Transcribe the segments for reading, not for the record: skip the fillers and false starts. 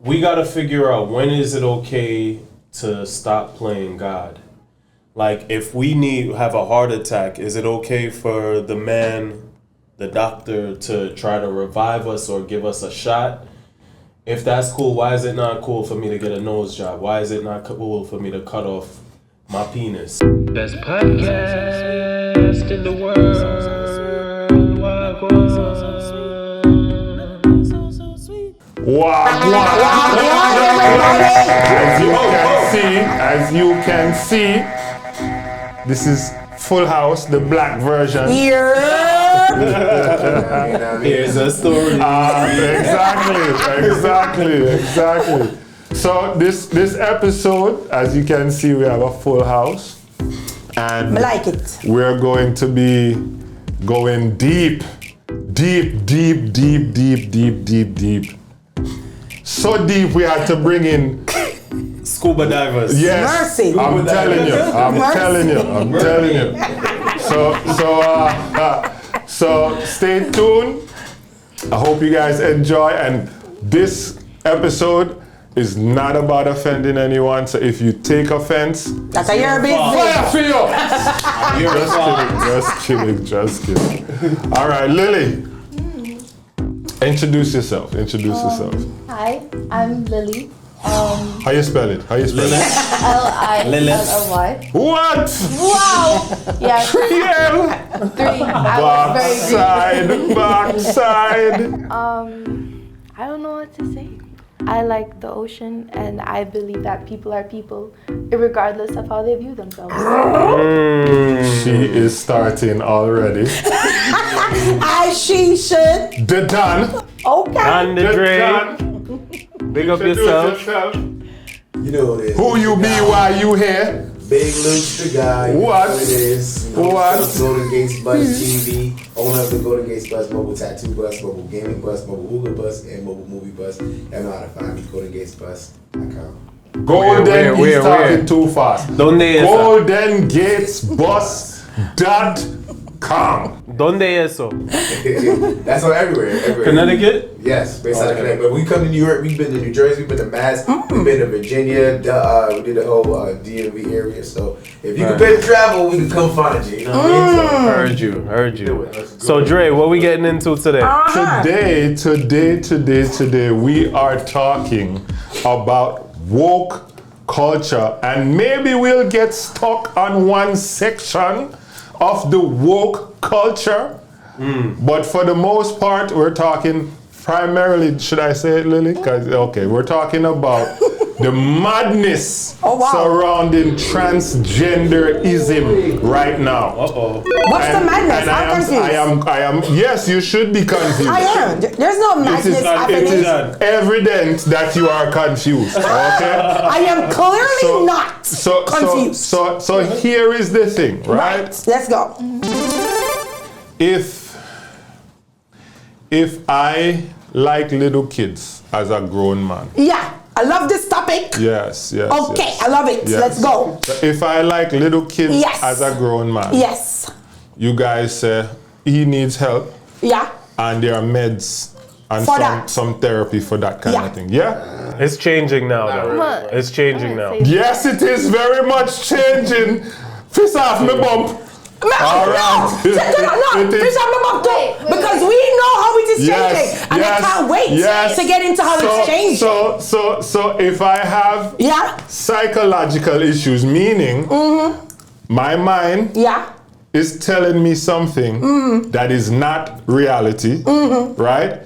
we gotta figure out when is it okay to stop playing God. Like, if we have a heart attack, is it okay for the doctor, to try to revive us or give us a shot? If that's cool, why is it not cool for me to get a nose job? Why is it not cool for me to cut off my penis? Best podcast in the world. As you can see, this is Full House, the black version. Here's a story. Exactly. So this episode, as you can see, we have a full house, and I like it. We're going to be going deep. So deep we had to bring in scuba divers. Yes, Mercy. I'm telling you. So stay tuned. I hope you guys enjoy, and this episode is not about offending anyone. So if you take offense, that's a your business. Fire for you. Just kidding. All right, Lily. Introduce yourself. Hi, I'm Lily. How you spell it? Lilly. What? Wow! Yeah. 3L. 3. Backside. I don't know what to say. I like the ocean, and I believe that people are people, regardless of how they view themselves. She is starting already. As she should. The Don. Okay. And the Dre. Big up yourself. You know what it is. Who you be while you here? Big Luke, the guy. What? It is. What? Golden Gates Bus TV. Owner of the Golden Gates Bus, mobile tattoo bus, mobile gaming bus, mobile hookah bus, and mobile movie bus. And know how to find me. GoldenGatesBus.com. Golden, he's talking too fast. GoldenGatesBus.com. ¿Dónde eso? That's on everywhere. Connecticut? Yes, based out of Connecticut. But we come to New York, we've been to New Jersey, we've been to Mass, we've been to Virginia, we did the whole DMV area. So if you can pay to travel, we can come find you. You know what I mean? So, Heard you. So Dre, what we getting into today? Today, we are talking about woke culture, and maybe we'll get stuck on one section of the woke culture, but for the most part, we're talking primarily, should I say it, Lily? We're talking about the madness surrounding transgenderism right now. What's the madness? I'm confused. I am. Yes, you should be confused. I am. There's no madness happening. It is evident that you are confused. Okay. I am clearly not confused. So here is the thing, right? Let's go. If I like little kids as a grown man. Yeah, I love this topic. Yes. Okay, I love it. Yes. Let's go. So if I like little kids as a grown man. Yes. You guys say he needs help. Yeah. And there are meds and some therapy for that kind of thing. Yeah? It's changing now, though. It's changing now. Yes, it is very much changing. Piss off my bump. All right. Piss off my bump too. Because we know how it is changing. And I can't wait to get into how it's changing. So if I have psychological issues, meaning my mind is telling me something that is not reality, right?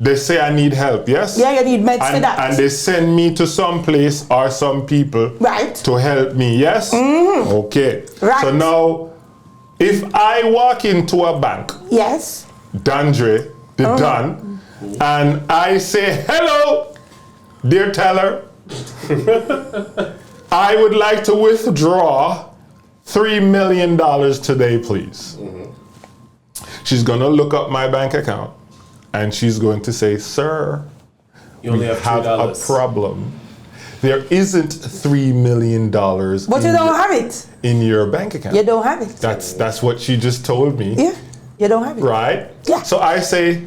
They say I need help, yes? Yeah, you need meds for that. And they send me to some place or some people to help me, yes? Okay. Right. So now, if I walk into a bank, Dondre, the Don, and I say, hello, dear teller, I would like to withdraw $3 million today, please. She's gonna look up my bank account and she's going to say, sir, you only have a problem. There isn't $3 million but you don't have it in your bank account. You don't have it. That's what she just told me. Yeah, you don't have it. Right? Yeah. So I say,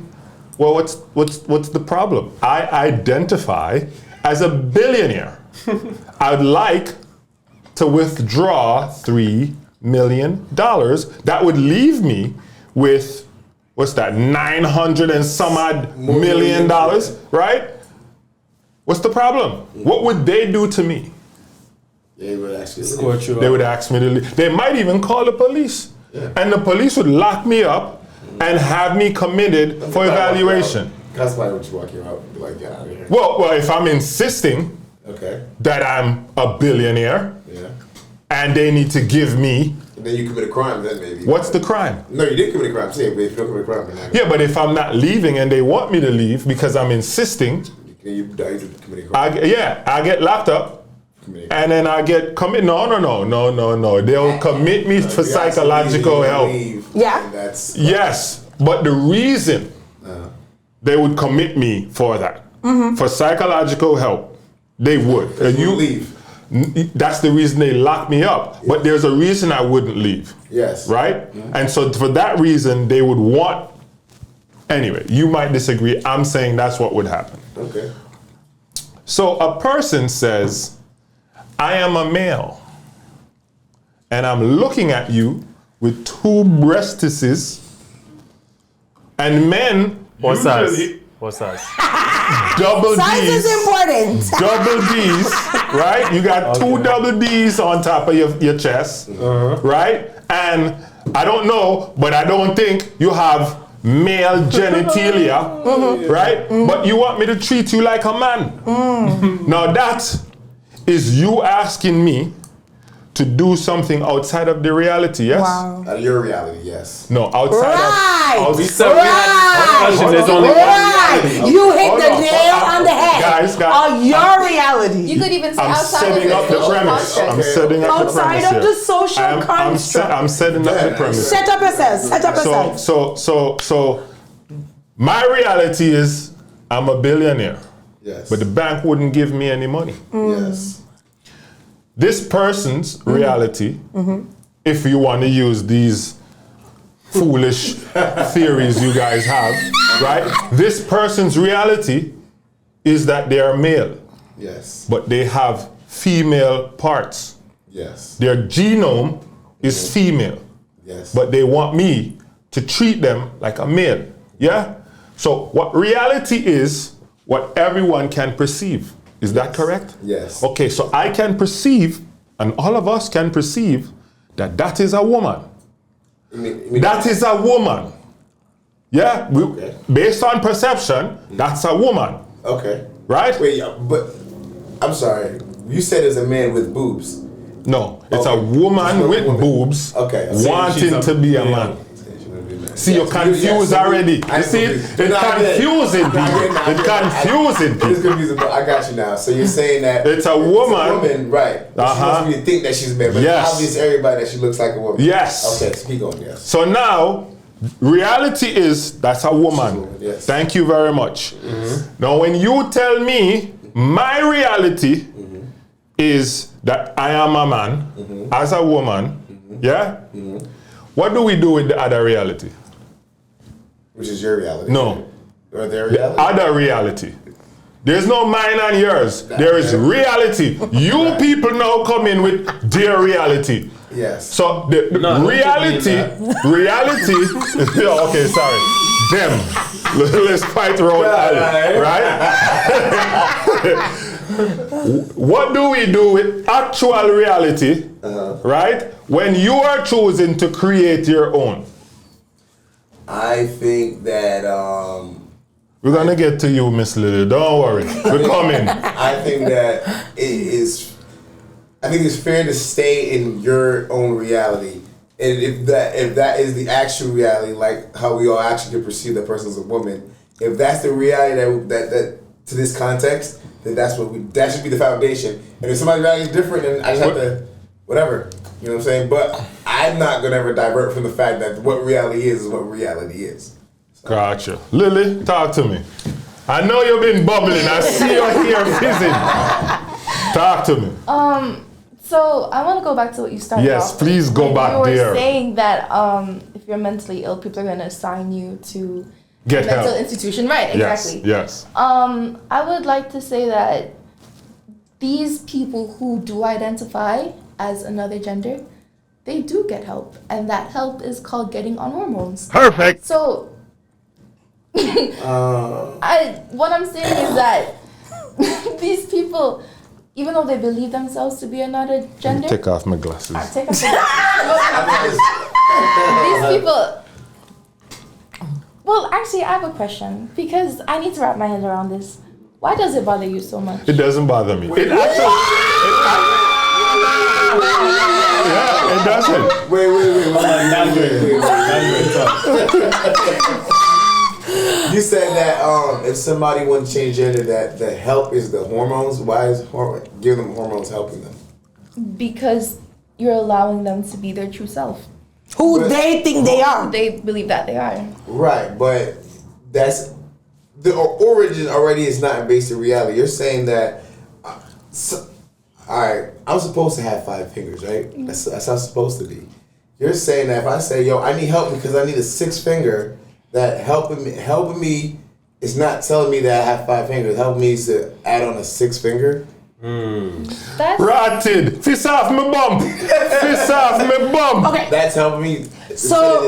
Well, what's the problem? I identify as a billionaire. I'd like to withdraw $3 million. That would leave me with, what's that, 900 and some odd million dollars, right? What's the problem? What would they do to me? They would actually Escort you They out. would ask me to leave. They might even call the police. Yeah. And the police would lock me up and have me committed for evaluation. That's why would you walk you out? Be like, get out of here. Well, if I'm insisting Okay. that I'm a billionaire Yeah. and they need to give me, And then you commit a crime, then maybe. what's the crime? No, you did commit a crime. Say, but if you don't commit a crime, then not. Yeah, but if I'm not leaving and they want me to leave because I'm insisting, You die to commit a crime. I get locked up. And then I get commit. No. They'll commit me for psychological help. Yeah. That's Yes, but the reason they would commit me for that, for psychological help, they would. you leave. That's the reason they lock me up. But there's a reason I wouldn't leave. Yes. Right? And so for that reason, they would want. Anyway, you might disagree. I'm saying that's what would happen. Okay. So a person says, I am a male, and I'm looking at you with two breastises, and men What's us? usually What's us? double Size D's, is important. double D's, right? You got two Okay. double D's on top of your chest, right? And I don't know, but I don't think you have male genitalia, right? But you want me to treat you like a man. Now that is you asking me to do something outside of the reality, yes? Wow. Out of your reality, yes. No, outside Right. of... We outside- said we had there's only one Right. reality. You hit Hold the on. nail on the head. Guys. On your reality. You could even say I'm outside setting of up the social premise. construct. I'm setting up the Outside premise of here. the social construct. I'm setting up the Yeah. premise. Set up yourself. Set up yourself. So my reality is I'm a billionaire, Yes. but the bank wouldn't give me any money. Yes. This person's reality, if you want to use these foolish theories you guys have, right? This person's reality is that they are male, Yes. but they have female parts. Yes. Their genome is female, Yes. but they want me to treat them like a male. Yeah? So what reality is what everyone can perceive. Is that correct? Yes. Okay, so I can perceive, and all of us can perceive, that is a woman. That is a woman. Yeah? Okay. Based on perception, that's a woman. Okay. Right? Wait, but I'm sorry. You said it's a man with boobs. No, it's a Okay. woman It's a with woman. boobs Okay. wanting to be a man. See, you're confused already. You see, it's confusing people. It's confusing It's people. confusing, but I got you now. So you're saying that It's a woman. right? But She wants me to think that she's a man, but Yes. it's obvious to everybody that she looks like a woman. Yes. Okay, speak on. Yes. So now, reality is that's a woman. Yes. Thank you very much. Now, when you tell me my reality is that I am a man as a woman, yeah? What do we do with the other reality? Which is your reality? No. Or their The reality? other reality. There's no mine and yours. There is reality. You people now come in with their reality. Yes. So the No, reality, yeah, okay, sorry. Them. Let's fight around Ali, right? What do we do with actual reality, right? When you are choosing to create your own. I think that We're gonna get to you, Miss Lily. Don't worry. We're coming. I think that I think it's fair to stay in your own reality. And if that is the actual reality, like how we all actually can perceive that person as a woman, if that's the reality that to this context, then that should be the foundation. And if somebody's reality is different, then I just have to whatever. You know what I'm saying? But I'm not gonna ever divert from the fact that what reality is what reality is. Gotcha. Lily, talk to me. I know you've been bubbling. I see your hair fizzing. Talk to me. So I want to go back to what you started Yes, off please with. go When back you were there. saying that if you're mentally ill, people are going to assign you to get mental help. institution. Right, exactly. Yes. I would like to say that these people who do identify as another gender, they do get help, and that help is called getting on hormones. Perfect. So, what I'm saying is that these people, even though they believe themselves to be another gender, Take off my glasses. take off these people. Well, actually, I have a question because I need to wrap my head around this. Why does it bother you so much? It doesn't bother me. It doesn't. Wait. You said that if somebody wants to change gender, that the help is the hormones. Why is giving them hormones helping them? Because you're allowing them to be their true self. Who they think they are. They believe that they are. Right, but that's the origin already is not based in reality. You're saying that, all right, I'm supposed to have 5 fingers, right? That's how it's supposed to be. You're saying that if I say, yo, I need help because I need a 6th finger, that helping me is not telling me that I have 5 fingers. Helping me is to add on a 6th finger. That's Rotted. Fist off my bum. Fist off my bum. Okay. That's helping me. So,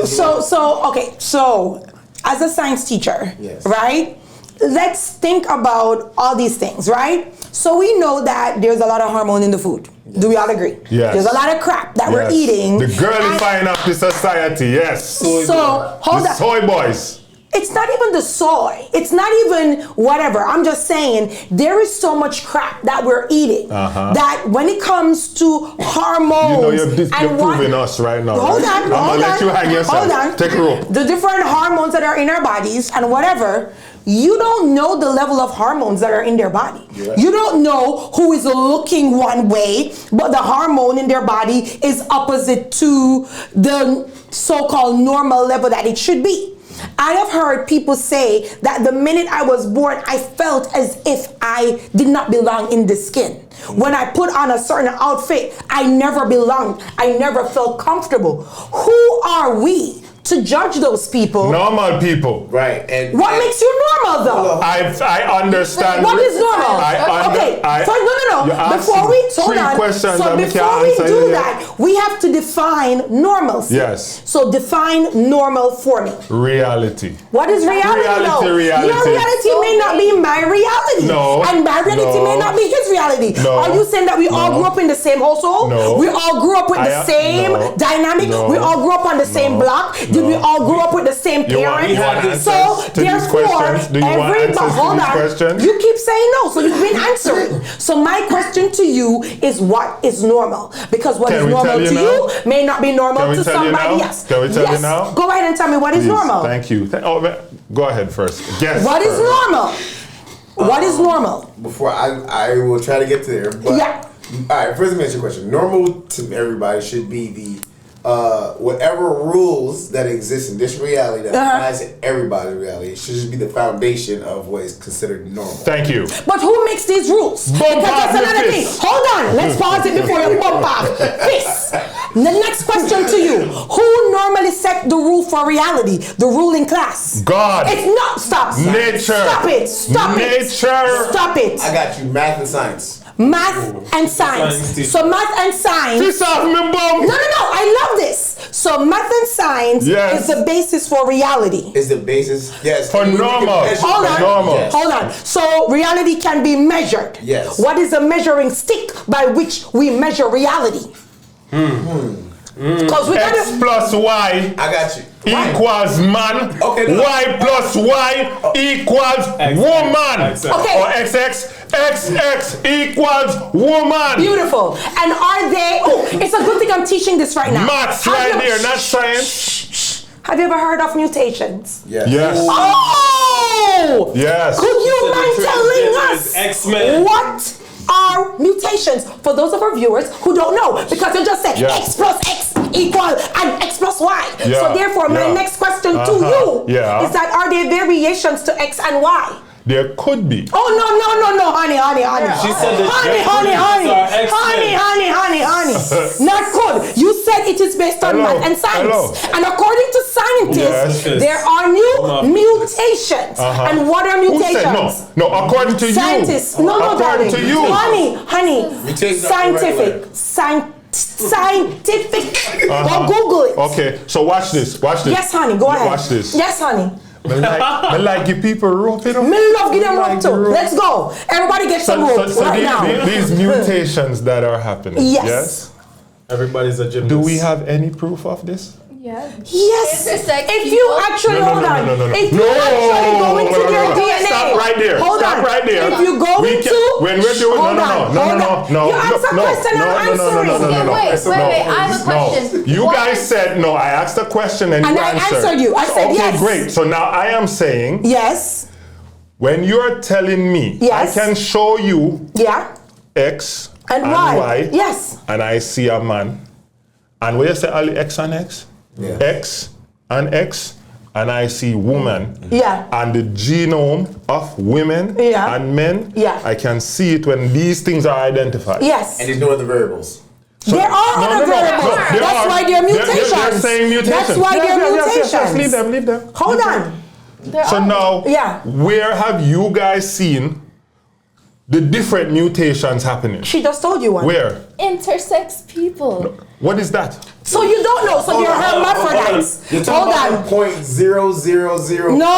as a science teacher, Yes. right? Let's think about all these things, right? So we know that there's a lot of hormone in the food. Do we all agree? Yes. There's a lot of crap that we're eating. The girlifying of the society, yes. So hold The on. soy boys. It's not even the soy. It's not even whatever. I'm just saying there is so much crap that we're eating that when it comes to hormones, You're proving us right now. Hold right? on, hold on. Let you hang yourself. Hold on. Take a rope. The different hormones that are in our bodies and whatever. You don't know the level of hormones that are in their body. Yeah. You don't know who is looking one way, but the hormone in their body is opposite to the so-called normal level that it should be. I have heard people say that the minute I was born, I felt as if I did not belong in this skin. When I put on a certain outfit, I never belonged. I never felt comfortable. Who are we to judge those people? Normal people. Right. And What makes you normal though? I understand. What is normal? Before we do that, we have to define normalcy. Yes. So define normal for me. Reality. What is reality? Reality. Your reality may not be my reality. No. And my reality may not be his reality. No. Are you saying that we all grew up in the same household? No. We all grew up with the same dynamic? No. We all grew up on the same block? Did we all grow up with the same parents? So therefore, hold on. Questions? You keep saying no, so you've been answering. So my question to you is, what is normal? Because what is normal to you may not be normal to somebody else. Can we tell you now? Go ahead and tell me what is normal. Thank you. Go ahead first. Guess What is normal? What is normal? Before I will try to get to there. But, Yeah. All right. First, let me ask you a question. Normal to everybody should be the whatever rules that exist in this reality that applies to everybody's reality. It should just be the foundation of what is considered normal. Thank you. But who makes these rules? Because that's another thing. Hold on. Let's pause it before you bump off. This. The next question to you. Who normally set the rule for reality? The ruling class. God. It's not. Stop. Nature. Stop it. Stop it. Nature. Stop it. I got you. Math and science. Math and science. So math and science. Fist off me bum. No. I love this. So math and science is the basis for reality. Is the basis. Yes. For normal. Hold on. Normal. Yes. Hold on. So reality can be measured. Yes. What is a measuring stick by which we measure reality? Because we X gotta. plus Y I got you. equals man. Okay, no. Y plus Y equals woman. Okay. Or XX equals woman. Beautiful. And are they? Oh, it's a good thing I'm teaching this right now. Maths Have right you- there, not science. Shh. Have you ever heard of mutations? Yes. Yes. Oh! Yes. Could you mind telling us X-Men. what are mutations for those of our viewers who don't know? Because they just said X plus X equal and X plus Y. So therefore, my next question to you is that are there variations to X and Y? There could be. Oh, no, honey. She said that honey. Honey. Not good. You said it is based on math and science. And according to scientists, there are new mutations. And what are mutations? No, according to Scientists. you. No, according to you. Honey. Scientific. Go Google it. Okay, so watch this. Yes, honey, go ahead. Watch this. Yes, honey. I like give people rope, you know? Me love give them rope too. Let's go. Everybody get some rope right now. These mutations that are happening. Yes. Everybody's a gymnast. Do we have any proof of this? Yeah. Yes. Intersex If people. you actually hold on. If you actually go into their DNA. Stop right there. Stop right there. If you go into when we're doing no. You asked a question and I'm answering. Wait. I have a question. You guys said no. I asked a question and you I answered. answered you. I said yes. Okay, great. So now I am saying yes. When you're telling me yes. I can show you X and Y. Yes. And I see a man. And when you say Ali X and X? Yeah. X and X, and I see woman. Yeah. And the genome of women and men. Yeah. I can see it when these things are identified. Yes. And there's no other variables. So there are other variables. That's why they're mutations. They're saying mutations. That's why they're mutations. Yes, leave them. Hold on. So now, where have you guys seen the different mutations happening? She just told you one. Where? Intersex people. No. What is that? So you don't know. So you're hermaphrodites. Hold on. .000. No.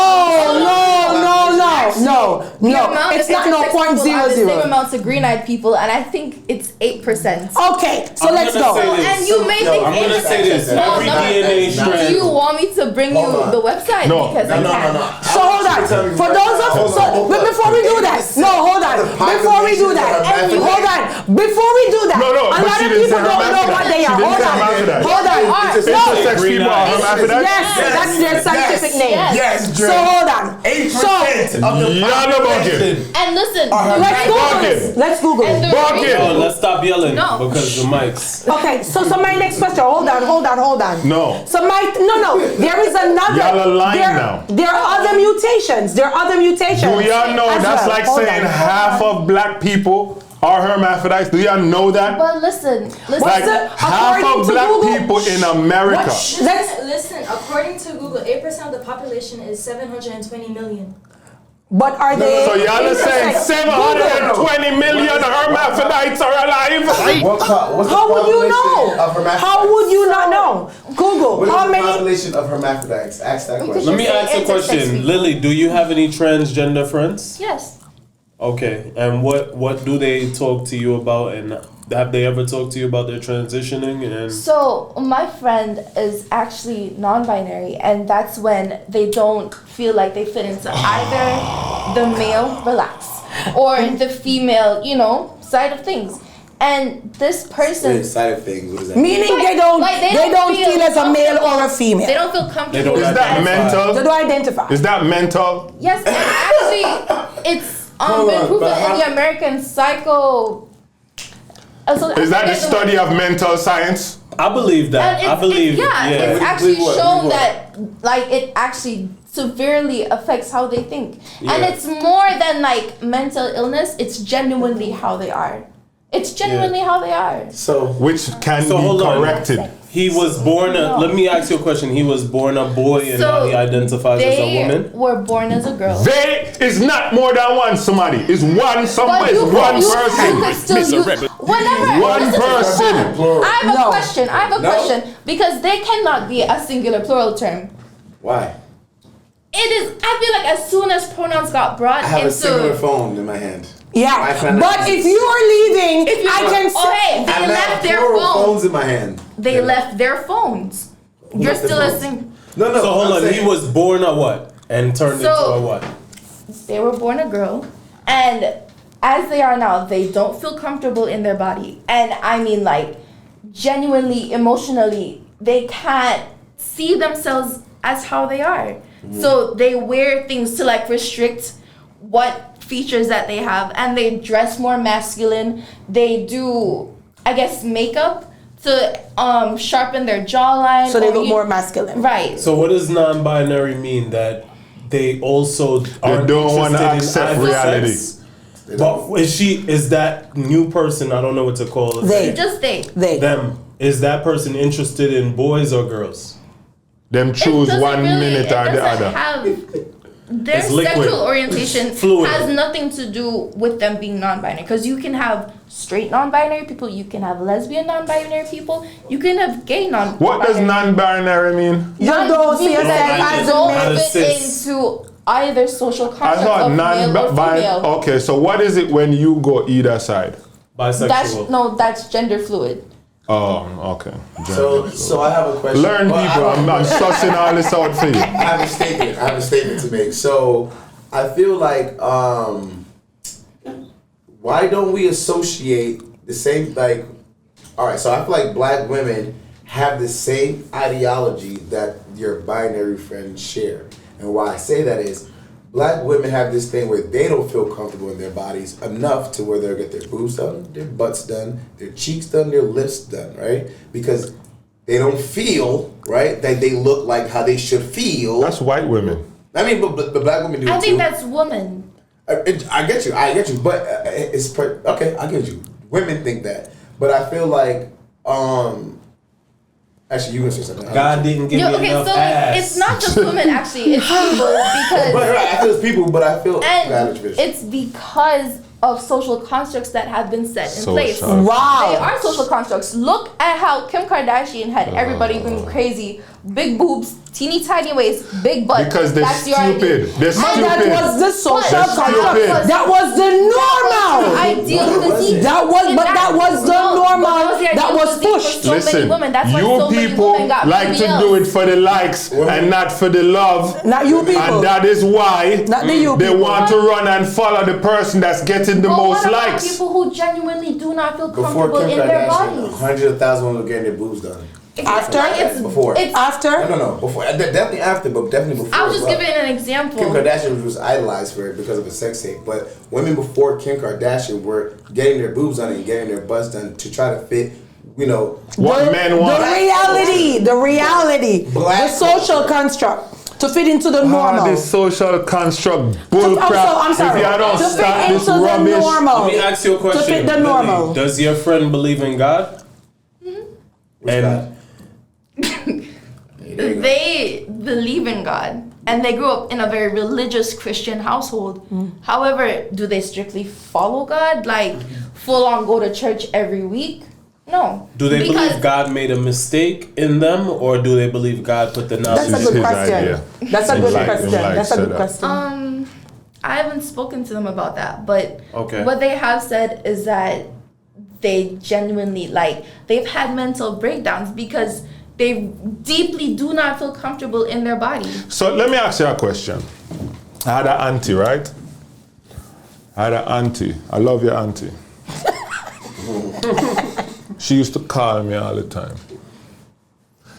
It's not no .00. The same amount of green-eyed people, and I think it's 8%. Okay, so let's go. And you may think I'm gonna say this. Every DNA strand. Do you want me to bring you the website? No. Because I can't. So hold on. For those of but before we do that, hold on. Before we do that, a lot of people don't know what they are. Hold on. Intersex people are hermaphrodites? Yes, that's their scientific name. Yes, so hold on. 8% of the population. And listen, let's Google it. Let's stop yelling because the mics. Okay, so my next question. Hold on. No. So no. There is another. Y'all are lying now. There are other mutations. Do y'all know that's like saying half of black people are hermaphrodites? Do y'all know that? But listen. Like half of black people in America. Listen, according to Google, 8% of the population is 720 million. But are they? So y'all are saying 720 million hermaphrodites are alive? How would you know? How would you not know? Google. What How is the many? population of hermaphrodites? Ask that question. Let me ask a question. Lily, do you have any transgender friends? Yes. Okay, and what do they talk to you about, and have they ever talked to you about their transitioning? And so my friend is actually non-binary, and that's when they don't feel like they fit into either the male or the female, side of things. And this person side of things, what is that? Meaning they don't feel as a male or a female. They don't feel comfortable. Is that mental? They don't identify. Is that mental? Yes, and actually it's been proven in the American psycho. Is that the study of mental science? I believe that. It's actually shown that it actually severely affects how they think. And it's more than mental illness, it's genuinely how they are. How they are. So which can be corrected. He was born let me ask you a question. He was born a boy and now he identifies as a woman? They were born as a girl. They is not more than one somebody. It's one somebody. It's one person. One person. I have a question. Because they cannot be a singular plural term. Why? It is, I feel like as soon as pronouns got brought into... I have a singular phone in my hand. Yeah, but if you are leaving, I can say... they left their phones in my hand. They left their phones. You're still a single... No. So hold on, he was born a what? And turned into a what? They were born a girl. And as they are now, they don't feel comfortable in their body. And I mean genuinely, emotionally, they can't see themselves as how they are. So they wear things to restrict what features that they have, and they dress more masculine. They do, I guess, makeup to sharpen their jawline. So they look more masculine. Right. So what does non-binary mean? That they also don't want to accept reality. But is that new person, I don't know what to call it. They. Just they. Them. Is that person interested in boys or girls? Them choose one minute or the other. Their It's liquid. sexual orientation Fluid. has nothing to do with them being non-binary. Because you can have straight non-binary people, you can have lesbian non-binary people, you can have gay non-binary. What does non-binary mean? You don't see yourself as a don't male. fit into either social I construct thought of male or female. Okay, so what is it when you go either side? Bisexual. That's gender fluid. Oh, okay. So I have a question. Learn, Well, people. I'm sussing all this out for you. I have a statement to make. So I feel like why don't we associate the same all right, so I feel like black women have the same ideology that your binary friends share. And why I say that is black women have this thing where they don't feel comfortable in their bodies enough to where they'll get their boobs done, their butts done, their cheeks done, their lips done, right? Because they don't feel, right, that they look like how they should feel. That's white women. I mean, but black women do I it think too. that's women. I get you, but okay, I get you. Women think that, but I feel like, actually, you gonna say something? God didn't give me enough ass. It's not just women, actually. It's people because. But right, I feel it's people, but I feel. And it's because of social constructs that have been set in place. Social. Wow. They are social constructs. Look at how Kim Kardashian had everybody going crazy. Big boobs, teeny tiny waist, big butt. Because they're That's your stupid. idea. They're And stupid. that was the social They're construct. stupid. That was the normal. Ideal physique. That was the normal. That was pushed. So Listen, many women. That's why you so many people women got like to do it for the likes and not for the love. Not you people. And that is why Not the you they people. want to run and follow the person that's getting the But most what about likes. people who genuinely do not feel Before comfortable Kim in their Kardashian, bodies? hundreds of thousands of women were getting their boobs done. After? It's Before. It's, After? No, before. Definitely after, but definitely before. I was as just well. giving an example. Kim Kardashian was idolized for it because of a sex tape, but women before Kim Kardashian were getting their boobs done and getting their butts done to try to fit, What men want. The reality, Black the social construct to fit into the normal. This social construct bullcrap. I'm sorry. If you don't To stop fit this into the rubbish. normal. Let me ask you a question. To fit the Lily. normal. Does your friend believe in God? And They believe in God and they grew up in a very religious Christian household. However, do they strictly follow God? Like full on go to church every week? No. do they Because believe God made a mistake in them, or do they believe God put the knowledge? That's a good his question. idea. That's a good Like- question. like That's a said good that. question. I haven't spoken to them about that, but Okay. what they have said is that they genuinely they've had mental breakdowns because they deeply do not feel comfortable in their body. So let me ask you a question. I had an auntie, right? I love your auntie. She used to call me all the time.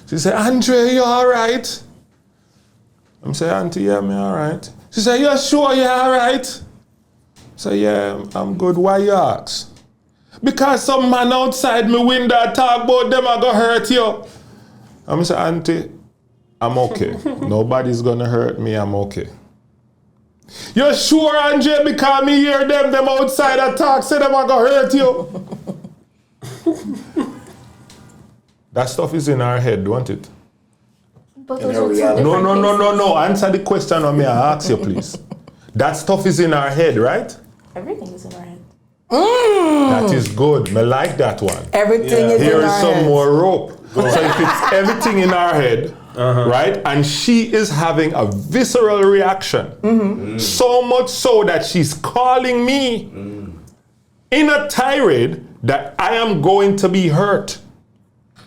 She said, Andre, you all right? I'm saying, Auntie, yeah, me all right. She said, you sure you all right? I said, yeah, I'm good. Why you ask? Because some man outside my window talk about them are gonna hurt you. I'm saying, Auntie, I'm okay. Nobody's gonna hurt me, I'm okay. You sure, Andre, because me hear them outside talk, say them are gonna hurt you? That stuff is in our head, don't it? But In those their are two reality. different No. Answer the question on me. I ask you, please. That stuff is in our head, right? Everything is in our head. That is good. Me like that one. Everything is Here in is our some heads. more rope. So if it's everything in our head, right? And she is having a visceral reaction. So much so that she's calling me in a tirade that I am going to be hurt.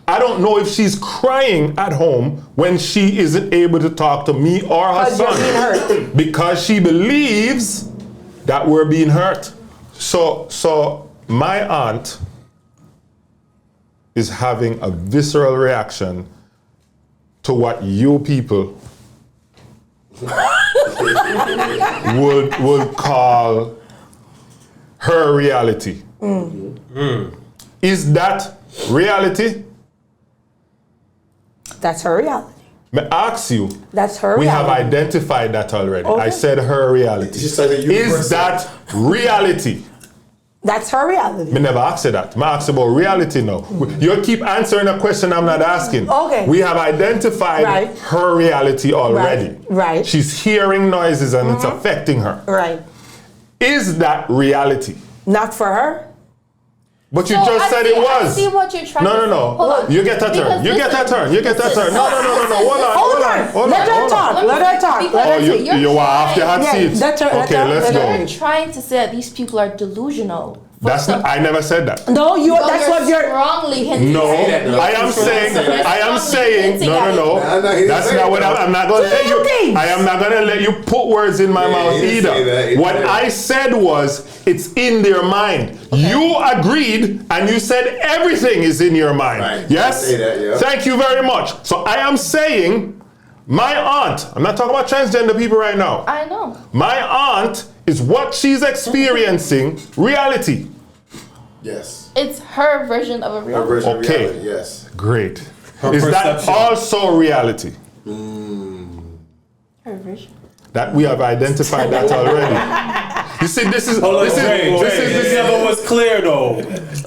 I don't know if she's crying at home when she isn't able to talk to me or her Because you're being son. hurt. Because she believes that we're being hurt. So my aunt is having a visceral reaction to what you people would call her reality. Is that reality? That's her reality. Me ask you. That's her We have reality. identified that already. Okay. I said her reality. It's just like a universal. Is that reality? That's her reality. Me never asked you that. Me asked about reality now. You keep answering a question I'm not asking. Okay. We have identified Right. her reality already. Right. She's hearing noises and it's affecting her. Right. Is that reality? Not for her. But you So just I said see- it was. I see what you're trying to say. No. Hold on. You get that turn. Because You get that listen, turn. You get that turn. No. Hold on. Let her talk. Let her talk. Because- Let Oh, her you You're you are off the hot Yeah, seat. that's her- Okay, that's her- let's that's her- go. You're trying to say that these people are delusional. That's not, I never said that. No, that's what you're. strongly hinting No, at. I am saying, no. That's not what I'm not gonna let you. Things. I am not gonna let you put words in my mouth he didn't say that. He either. didn't What say that. I said was, it's in their mind. You agreed, and you said everything is in your mind. Right. Yes. I say that, yeah. Thank you very much. So I am saying, my aunt. I'm not talking about transgender people right now. I know. My aunt is what she's experiencing reality. Yes. It's her version of a Her real. version of Okay. reality, yes. Great. Her Is that perception. also reality? Her version. That we have identified that already. You see, this is Hold on, this is This never was clear though.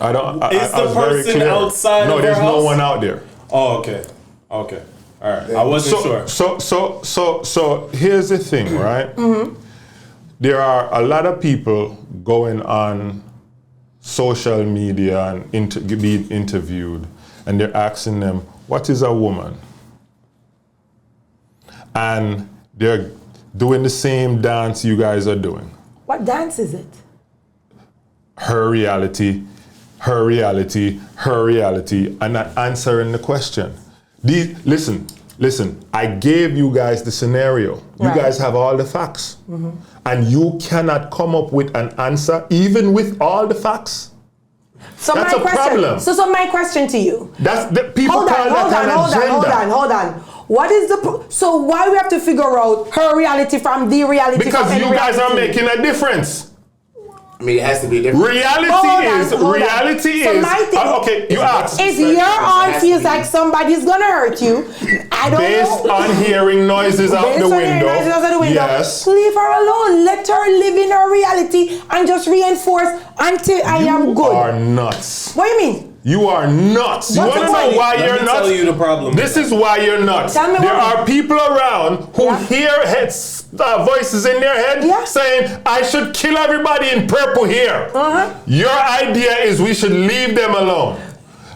I don't. I, Is I the was very person clear. outside No, of there's her no house? one out there. Oh, okay. Okay. All right. I wasn't sure. So here's the thing, right? There are a lot of people going on social media and being interviewed, and they're asking them, "What is a woman?" And they're doing the same dance you guys are doing. What dance is it? Her reality, her reality, her reality, and not answering the question. Listen, I gave you guys the scenario. You Right. guys have all the facts. And you cannot come up with an answer even with all the facts. So That's my a question. problem. So my question to you. That's the people Hold call on, that an agenda. hold on. What is the so why we have to figure out her reality from the reality? Because from you any guys are reality? making a difference. I mean, it has to be different. Reality Hold on, is hold on. reality So is my thing- okay. You asked If your aunt feels like somebody's gonna hurt you, I don't based know. on hearing noises out Based the on hearing window. noises outside the window, Yes. leave her alone. Let her live in her reality and just reinforce until I am good. You are nuts. What do you mean? You are nuts. You What's want to the know point? why Let you're me nuts? tell you the problem. This is why you're nuts. Tell me There why. are people around who Yeah. hear voices in their head Yeah. saying, I should kill everybody in purple here. Your idea is we should leave them alone.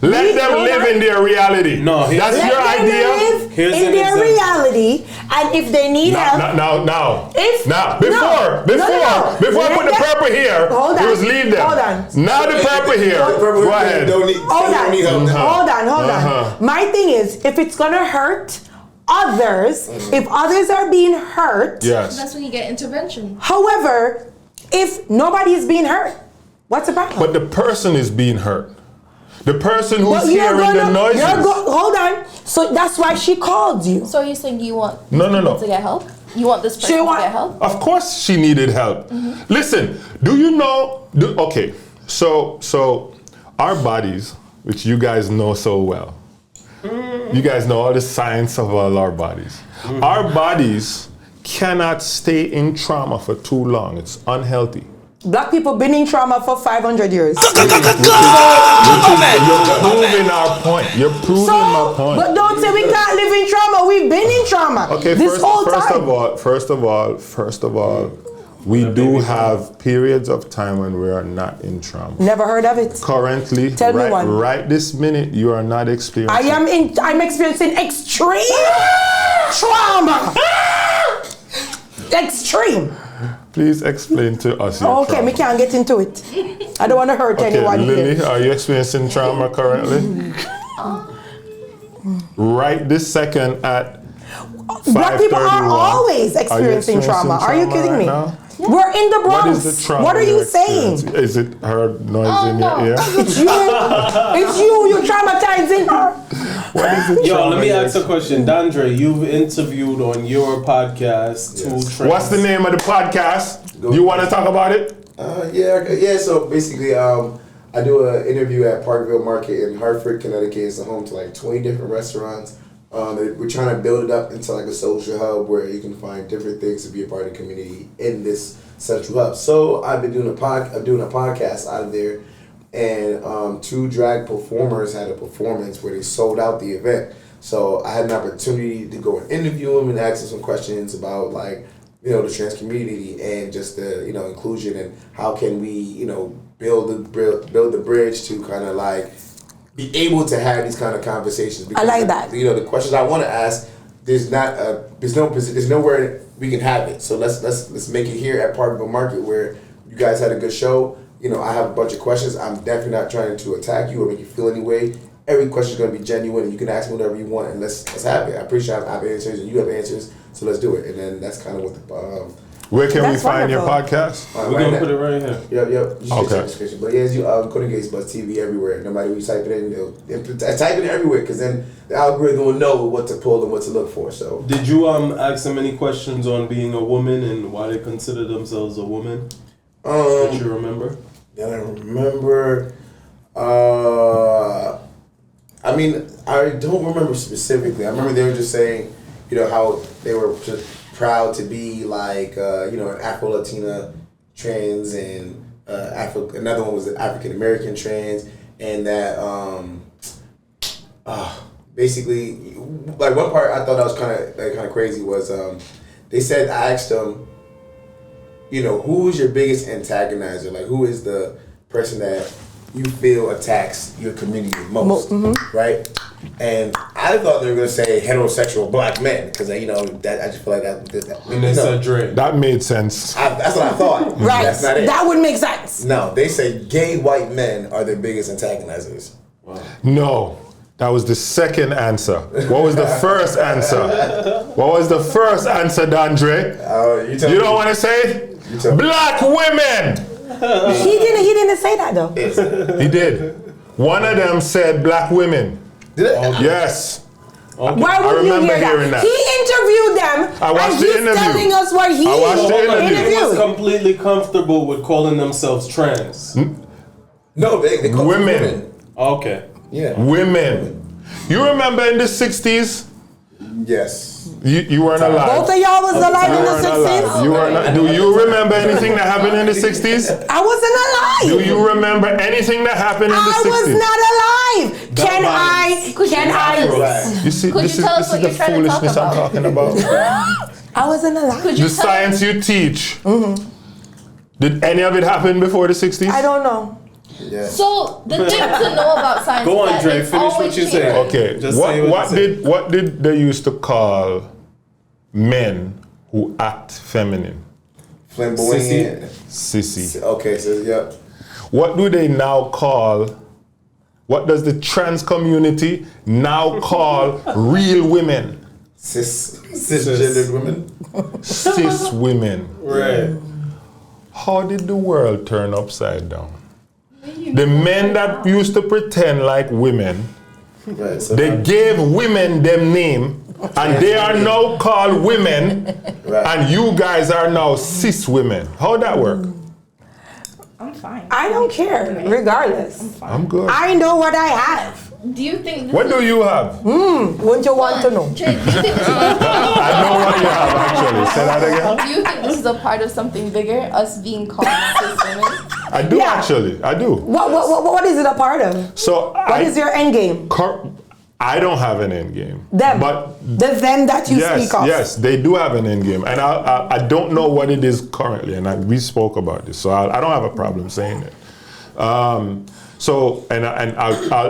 Let them hold live on. in their reality. No, that's Let your them idea. live Here's in an their example. reality, and if they need help, Now. If- Now, no. before I Let put the them- purple here, Hold it on. was leave them. Hold on. Now the purple here. Go ahead. Don't need, hold don't need help on, now. hold on. My thing is, if it's gonna hurt others, if others are being hurt, Yes. That's when you get intervention. however, if nobody is being hurt, what's the problem? But the person is being hurt. The person who's But you're hearing the noises. hold on. So that's why she called you. So you're saying you want No. people to get help? You want this person to get help? Of course she needed help. Listen, do you know, okay, so our bodies, which you guys know so well, you guys know all the science of all our bodies. Our bodies cannot stay in trauma for too long. It's unhealthy. Black people been in trauma for 500 years. You're proving our point. You're proving my point. But don't say we can't live in trauma. We've been in trauma. Okay, this whole time. first of all, we do have periods of time when we are not in trauma. Never heard of it. Currently, Tell me one. right this minute, you are not experiencing. I'm experiencing extreme trauma. Extreme. Please explain to us your Okay, trauma. we can't get into it. I don't want to hurt Okay, anyone. Lily, here. are you experiencing trauma currently? Right this second at Black people are 5:31. always Are you experieing trauma. Are you kidding right me? now? We're in the Bronx. What is the trauma? What are you you're saying? experiencing? Is it her noise Oh, in no. your ear? It's you. It's you. You're traumatizing her. What is the Yo, trauma let me you're ask a question. Dondre, you've interviewed on your podcast two trans. What's the name of the podcast? Go You want to ahead. talk about it? Yeah. So basically, I do an interview at Parkville Market in Hartford, Connecticut. It's a home to like 20 different restaurants. We're trying to build it up into like a social hub where you can find different things to be a part of the community in this central hub. So I've been doing a podcast out of there, and 2 drag performers had a performance where they sold out the event. So I had an opportunity to go and interview them and ask them some questions about like, you know, the trans community and just the, you know, inclusion and how can we, you know, build the bridge to kind of like be able to have these kind of conversations. Because, I like that. You know, the questions I want to ask, there's nowhere we can have it. So let's make it here at Park of a Market where you guys had a good show. You know, I have a bunch of questions. I'm definitely not trying to attack you or make you feel any way. Every question is going to be genuine, and you can ask me whatever you want, and let's have it. I'm pretty sure I have answers, and you have answers, so let's do it. And then that's kind of what the Where can we That's find your wonderful. podcast? We're gonna put it right here. Yep. You should Okay. check the description. But yeah, you Coding Gates Buzz TV everywhere. No matter where you type it in, type it in everywhere, because then the algorithm will know what to pull and what to look for. So Did you ask them any questions on being a woman and why they consider themselves a woman? That you remember? then I remember. I mean, I don't remember specifically. I remember they were just saying, you know, how they were just proud to be like, you know, an Afro-Latina trans and another one was an African-American trans, and that basically, like one part I thought that was kind of crazy was they said, I asked them, you know, who is your biggest antagonizer? Like, who is the person that you feel attacks your community most, right? And I thought they were gonna say heterosexual black men, because you know that I just feel like that And they said Drake. That made sense. that's what I thought. Right. That's not it. That would make sense. No, they say gay white men are their biggest antagonizers. No, that was the second answer. What was the first answer? What was the first answer, Dondre? You tell You me. don't want to say it? You tell me. Black women. He didn't say that though. He did. One of them said black women. Did it? Yes. Why I would you remember hear hearing that? that. He interviewed them, I watched and the he's interview. telling us what he I watched the interview. He was interviewed. completely comfortable with calling themselves trans. No, they call them Women. Okay. Yeah. Women. You remember in the 60s? Yes. You weren't alive. Both of y'all was alive You in the weren't alive. 60s? You were not. Do you remember anything that happened in the 60s? I wasn't alive. Do you remember anything that happened in the I 60s? was not alive. Can I? Right. You see, Could this you is tell us this is what the you're trying to talk foolishness I'm about? talking about. I wasn't alive. Could you The tell science you teach. Did any of it happen before the 60s? I don't know. Yeah. So the thing to know about science. Go on, is that Dre, it's finish what always you said. changing. Okay. Just say what What you said. what did they used to call men who act feminine? Flamboyant. Sissy. Okay, so yep. What do they now call? What does the trans community now call real women? Cisgendered women. Cis women. Right. How did the world turn upside down? The men that used to pretend like women, Right. So they now- gave women them name, and they are now called women, Right. and you guys are now cis women. How'd that work? I'm fine. I don't care, regardless. I'm good. I know what I have. Do you think? This What is, do you have? Wouldn't you want to know? Jay, do you think this is I know what you have actually. Say that again. Do you think this is a part of something bigger? Us being called cis women? I do Yeah. actually. I do. What is it a part of? So What is your end game? I don't have an end game. Them. But The them that you yes, speak of. yes, they do have an end game, and I don't know what it is currently, and we spoke about this, so I don't have a problem saying it. I'll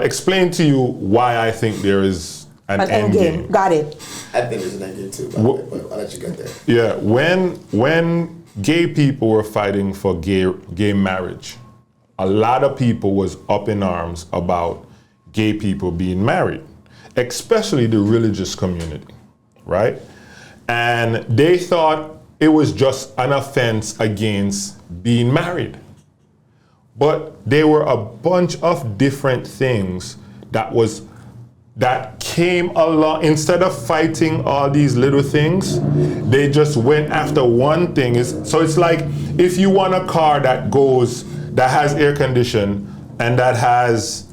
explain to you why I think there is an end game. Got it. I think there's an idea too, but I'll let you get there. Yeah, when gay people were fighting for gay marriage, a lot of people was up in arms about gay people being married, especially the religious community, right? And they thought it was just an offense against being married. But there were a bunch of different things that came along. Instead of fighting all these little things, they just went after one thing. So it's like if you want a car that has air condition and that has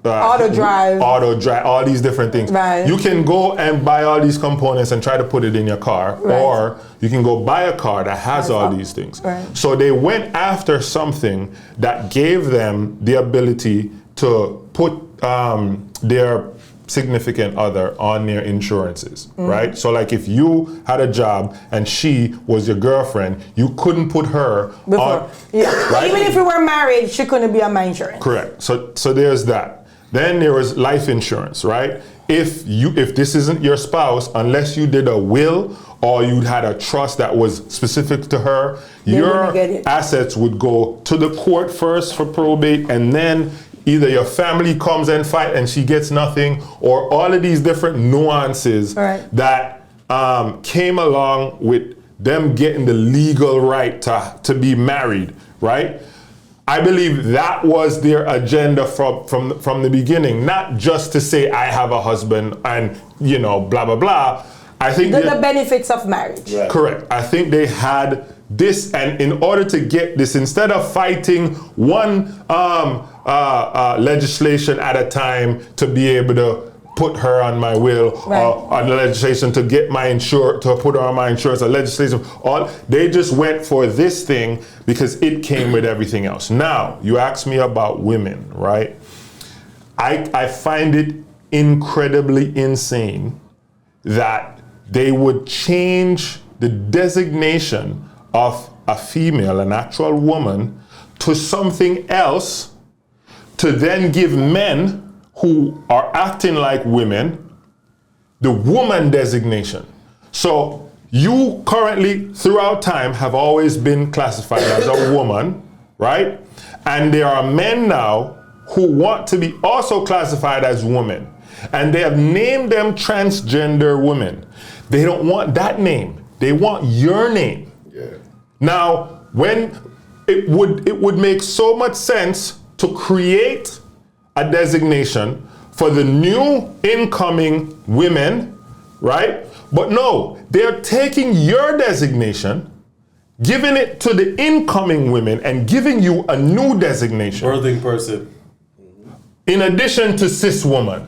Auto drive, all these different things. Right. You can go and buy all these components and try to put it in your car, Right. or you can go buy a car that has all these things. Right. So they went after something that gave them the ability to put their significant other on their insurances, right? So like if you had a job and she was your girlfriend, you couldn't put her on. Yeah. Right? Even if we were married, she couldn't be on my insurance. Correct. So there's that. Then there was life insurance, right? If this isn't your spouse, unless you did a will or you had a trust that was specific to her, your assets would go to the court first for probate, and then either your family comes and fight and she gets nothing, or all of these different nuances that came along with them getting the legal right to be married, right? I believe that was their agenda from the beginning, not just to say I have a husband and blah blah blah. I think the benefits of marriage. Right. Correct. I think they had this, and in order to get this, instead of fighting one legislation at a time to be able to put her on my will, or on the legislation to get to put her on my insurance, or legislation, they just went for this thing because it came with everything else. Now, you asked me about women, right? I find it incredibly insane that they would change the designation of a female, an actual woman, to something else, to then give men who are acting like women the woman designation. So you currently, throughout time, have always been classified as a woman, right? And there are men now who want to be also classified as women. And they have named them transgender women. They don't want that name. They want your name. Yeah. Now, when it would make so much sense to create a designation for the new incoming women, right? But no, they're taking your designation, giving it to the incoming women, and giving you a new designation. Birthing person. In addition to cis woman.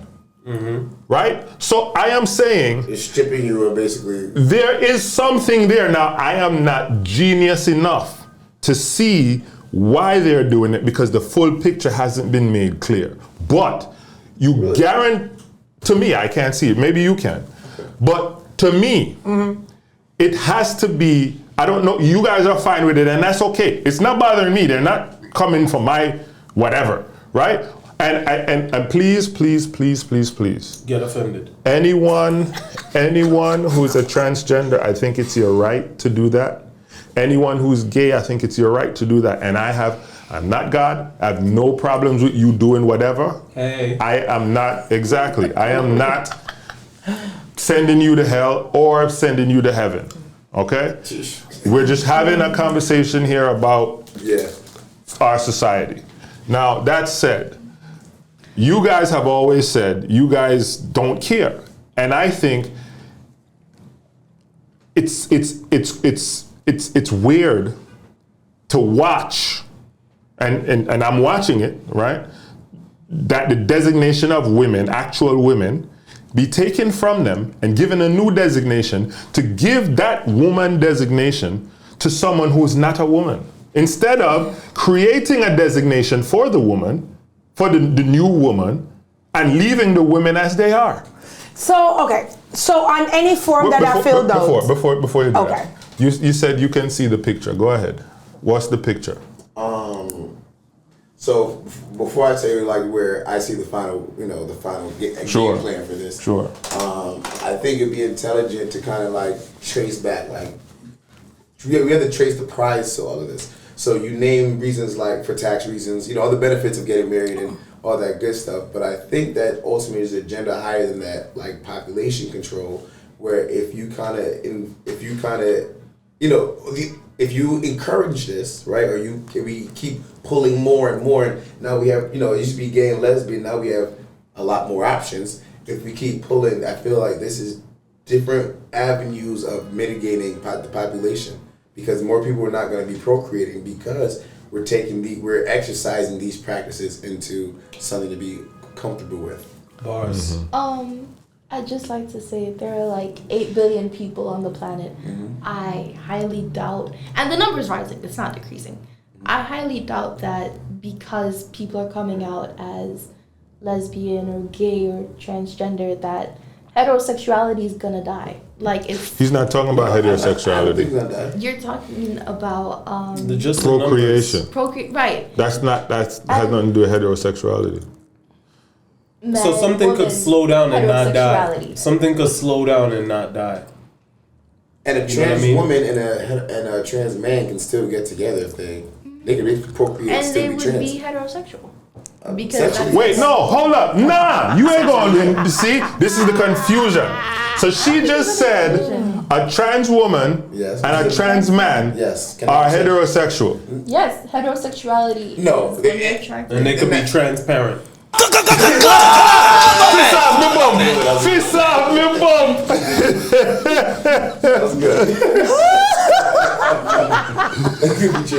Right? So I am saying it's stripping you basically. There is something there. Now, I am not genius enough to see why they're doing it, because the full picture hasn't been made clear. But you guarantee, to me, I can't see it. Maybe you can. But to me, it has to be, I don't know, you guys are fine with it, and that's okay. It's not bothering me. They're not coming for my whatever, right? And please Get offended. Anyone who's a transgender, I think it's your right to do that. Anyone who's gay, I think it's your right to do that. And I'm not God. I have no problems with you doing whatever. Hey. I am not sending you to hell or sending you to heaven. Okay? We're just having a conversation here about our society. Now, that said, you guys have always said you guys don't care, and I think it's weird to watch, and I'm watching it, right? That the designation of women, actual women, be taken from them and given a new designation to give that woman designation to someone who is not a woman, instead of creating a designation for the woman, for the new woman, and leaving the women as they are. So, okay. So on any form that I filled out. Before you do that, you said you can see the picture. Go ahead. What's the picture? So before I tell you like where I see the final game plan for this. Sure. I think it'd be intelligent to kind of like trace back, like we have to trace the prize to all of this. So you name reasons like for tax reasons, all the benefits of getting married and all that good stuff. But I think that ultimately there's an agenda higher than that, like population control, where if you encourage this, right, or we keep pulling more and more, and now we have, it used to be gay and lesbian, now we have a lot more options. If we keep pulling, I feel like this is different avenues of mitigating the population. Because more people are not going to be procreating because we're exercising these practices into something to be comfortable with? Bars. I'd just like to say there are like 8 billion people on the planet. I highly doubt, and the number's rising, it's not decreasing. I highly doubt that because people are coming out as lesbian or gay or transgender that heterosexuality is gonna die. Like it's. He's not talking about heterosexuality. You're talking about Just procreation. Right. That's has nothing to do with heterosexuality. Men, So something could women, slow down and not die. heterosexuality. Something could slow down and not die. And a You know what I trans mean? woman and a trans man can still get together if they can procreate and And still they be would trans. be heterosexual. Because essentially. that's Wait, no, hold up. Nah, you ain't going to see. This is the confusion. So she just said a trans woman Yes. and a trans man Yes. are heterosexual. Yes, heterosexuality. No, is they- when you're attracted. And they could be transparent. Fist off me bum. Fist off me bum. That was good.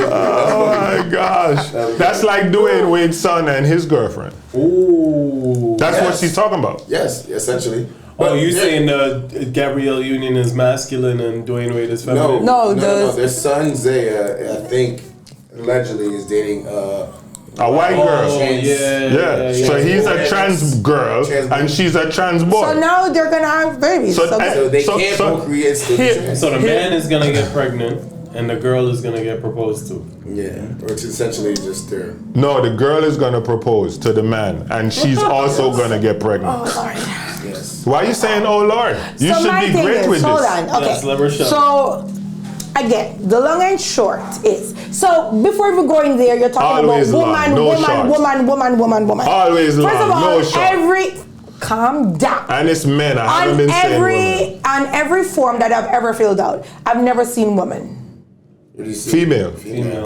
Oh my gosh. That's like Dwayne Wade's son and his girlfriend. Ooh. That's what Yes. she's talking about. Yes, essentially. Oh, you yeah. saying Gabrielle Union is masculine and Dwayne Wade is feminine? No, Their son Zaya, I think, allegedly is dating A white girl. Oh, yeah. Yeah. So he's a trans girl and she's a trans boy. So now they're gonna have babies. So- So, So they So- can't so- procreate still be here- trans. So the man is gonna get pregnant and the girl is gonna get proposed to. Yeah, or it's essentially just their. No, the girl is gonna propose to the man and she's also gonna get pregnant. Yes. Why are you saying, oh Lord? You so should my be thing great is, with hold this. on, okay. Yes, let Rochelle. So again, the long and short is, so before we go in there, you're talking Always about long, woman, no woman, shorts. woman. Always First long, of all, no shorts. calm down. And it's men. I haven't On been saying women. every form that I've ever filled out, I've never seen woman, What do you see? Female.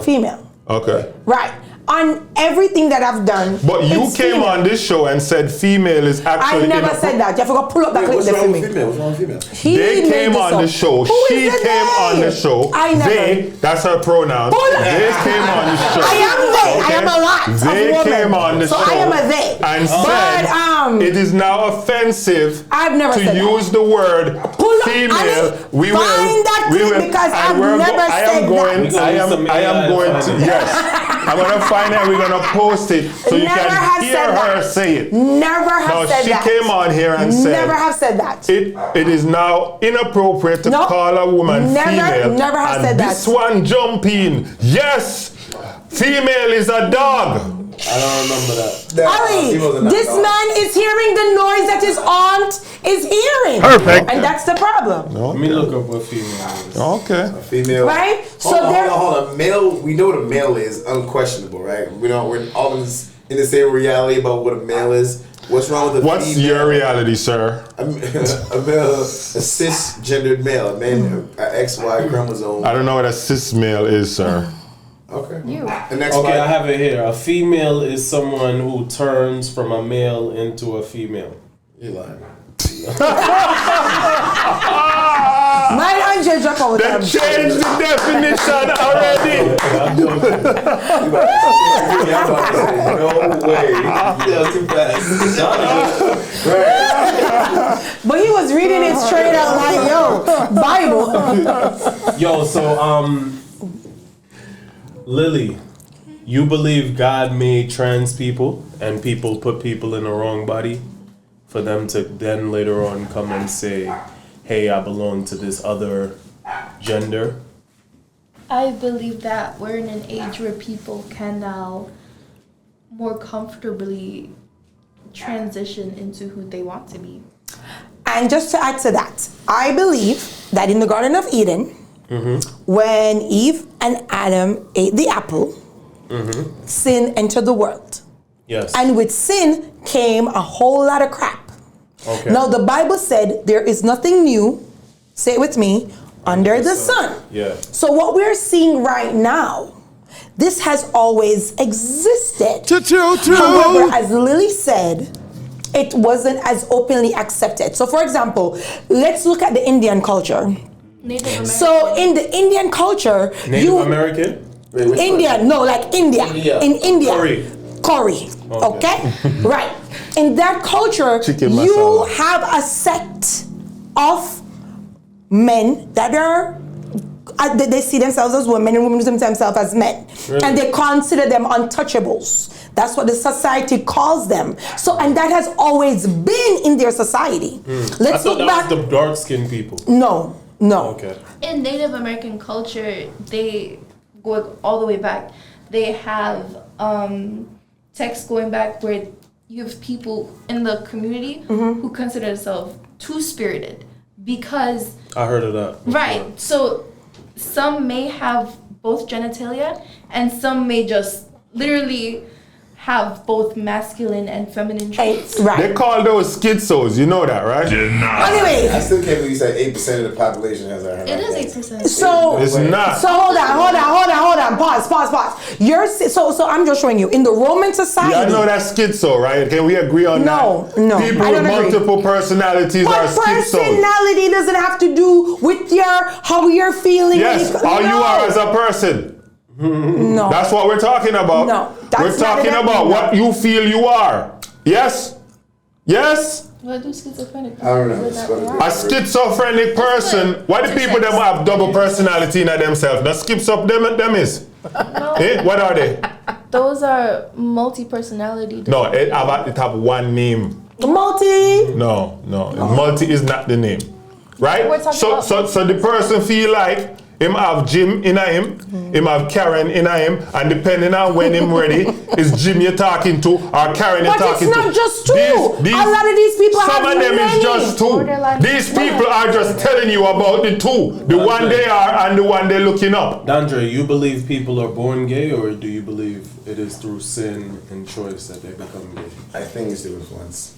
female. Okay. Right. On everything that I've done. But you it's came female. on this show and said female is actually I never said that. You have to go pull up that clip What's there for wrong me. with female? What's wrong with female? He They made came this on up. the show. Who She is the came on they? the show. I never. They, that's her pronoun. Hold on. They came on the show. I am they. I am a lot of They women. came on the So show I am a they. and But, said it is now offensive I've never to said that. use the word Pull up, female. Ali, We will. find that we clip will. because and I've we're never I am said going. that. I am going to. Yes. I'm gonna find it. We're gonna post it so you Never can have hear said her that. say it. Never have Now said she that. came on here and said Never have said that. it is now inappropriate to No. call a woman Never- female. never have and said this that. one jump in. Yes, female is a dog. I don't remember that. Ali, this man is hearing the noise that his aunt is hearing. Perfect. And that's the problem. Let me look up what female is. Okay. Female. Right? Hold So on, there. hold on. Male. We know what a male is, unquestionable, right? We're all in the same reality about what a male is. What's wrong with a What's female? your reality, sir? A male, a cisgendered male, a man, an XY chromosome. I don't know what a cis male is, sir. Okay. You. The next Okay, I one. have it here. A female is someone who turns from a male into a female. You lying. My angel drop out They them. changed the definition already. No way. Yeah, too fast. Right. But he was reading it straight out like, yo, Bible. Yo, so Lily, you believe God made trans people and people put people in the wrong body for them to then later on come and say, hey, I belong to this other gender? I believe that we're in an age where people can now more comfortably transition into who they want to be. And just to add to that, I believe that in the Garden of Eden, when Eve and Adam ate the apple, sin entered the world. Yes. And with sin came a whole lot of crap. Okay. Now the Bible said there is nothing new, say it with me, under the sun. Yeah. So what we're seeing right now, this has always existed. However, as Lily said, it wasn't as openly accepted. So for example, let's look at the Indian culture. Native American. So in the Indian culture, Native American? Wait, which one? Indian, no, like India. India. In India. Curry. curry. Okay? Right. In that culture, Chicken you masala. have a sect of men that are they see themselves as women and women see themselves as men. Really? And they consider them untouchables. That's what the society calls them. So, and that has always been in their society. I Let's thought look that back. was the dark-skinned people. No. Okay. In Native American culture, they go all the way back. They have texts going back where you have people in the community who consider themselves two-spirited because I heard of that. right. So some may have both genitalia, and some may just literally have both masculine and feminine traits. Right. They call those schizos, you know that, right? Anyway, I still can't believe you said 8% of the population has a It is 8%. so It's not. So hold on. Pause. So I'm just showing you in the Roman society. Yeah, I know that's schizo, right? Can we agree on No, that? no, People I with don't agree. multiple personalities are But schizos. personality doesn't have to do with how you're feeling. Yes, how you are as a person. No. That's what we're talking about. No, that's we're not talking exactly about that. what you feel you are. Yes? Yes? What do schizophrenic I don't know. people It's that what they it are? A schizophrenic person, why do people them have double personality in themselves? Now skips up them is. No, Eh? What are they? those are multi-personality. No, it have one name. Multi. No. Multi is not the name. Right? We're talking So about so the person feel like him have Jim in him, him have Karen in him, and depending on when him ready, is Jim you're talking to or Karen you're But it's talking to. not just two. These- A lot of these people some have of them many. is just two. Borderline. These people are just telling you about the two. The one they are and the one they're looking up. Dondre, you believe people are born gay, or do you believe it is through sin and choice that they become gay? I think it's the influence.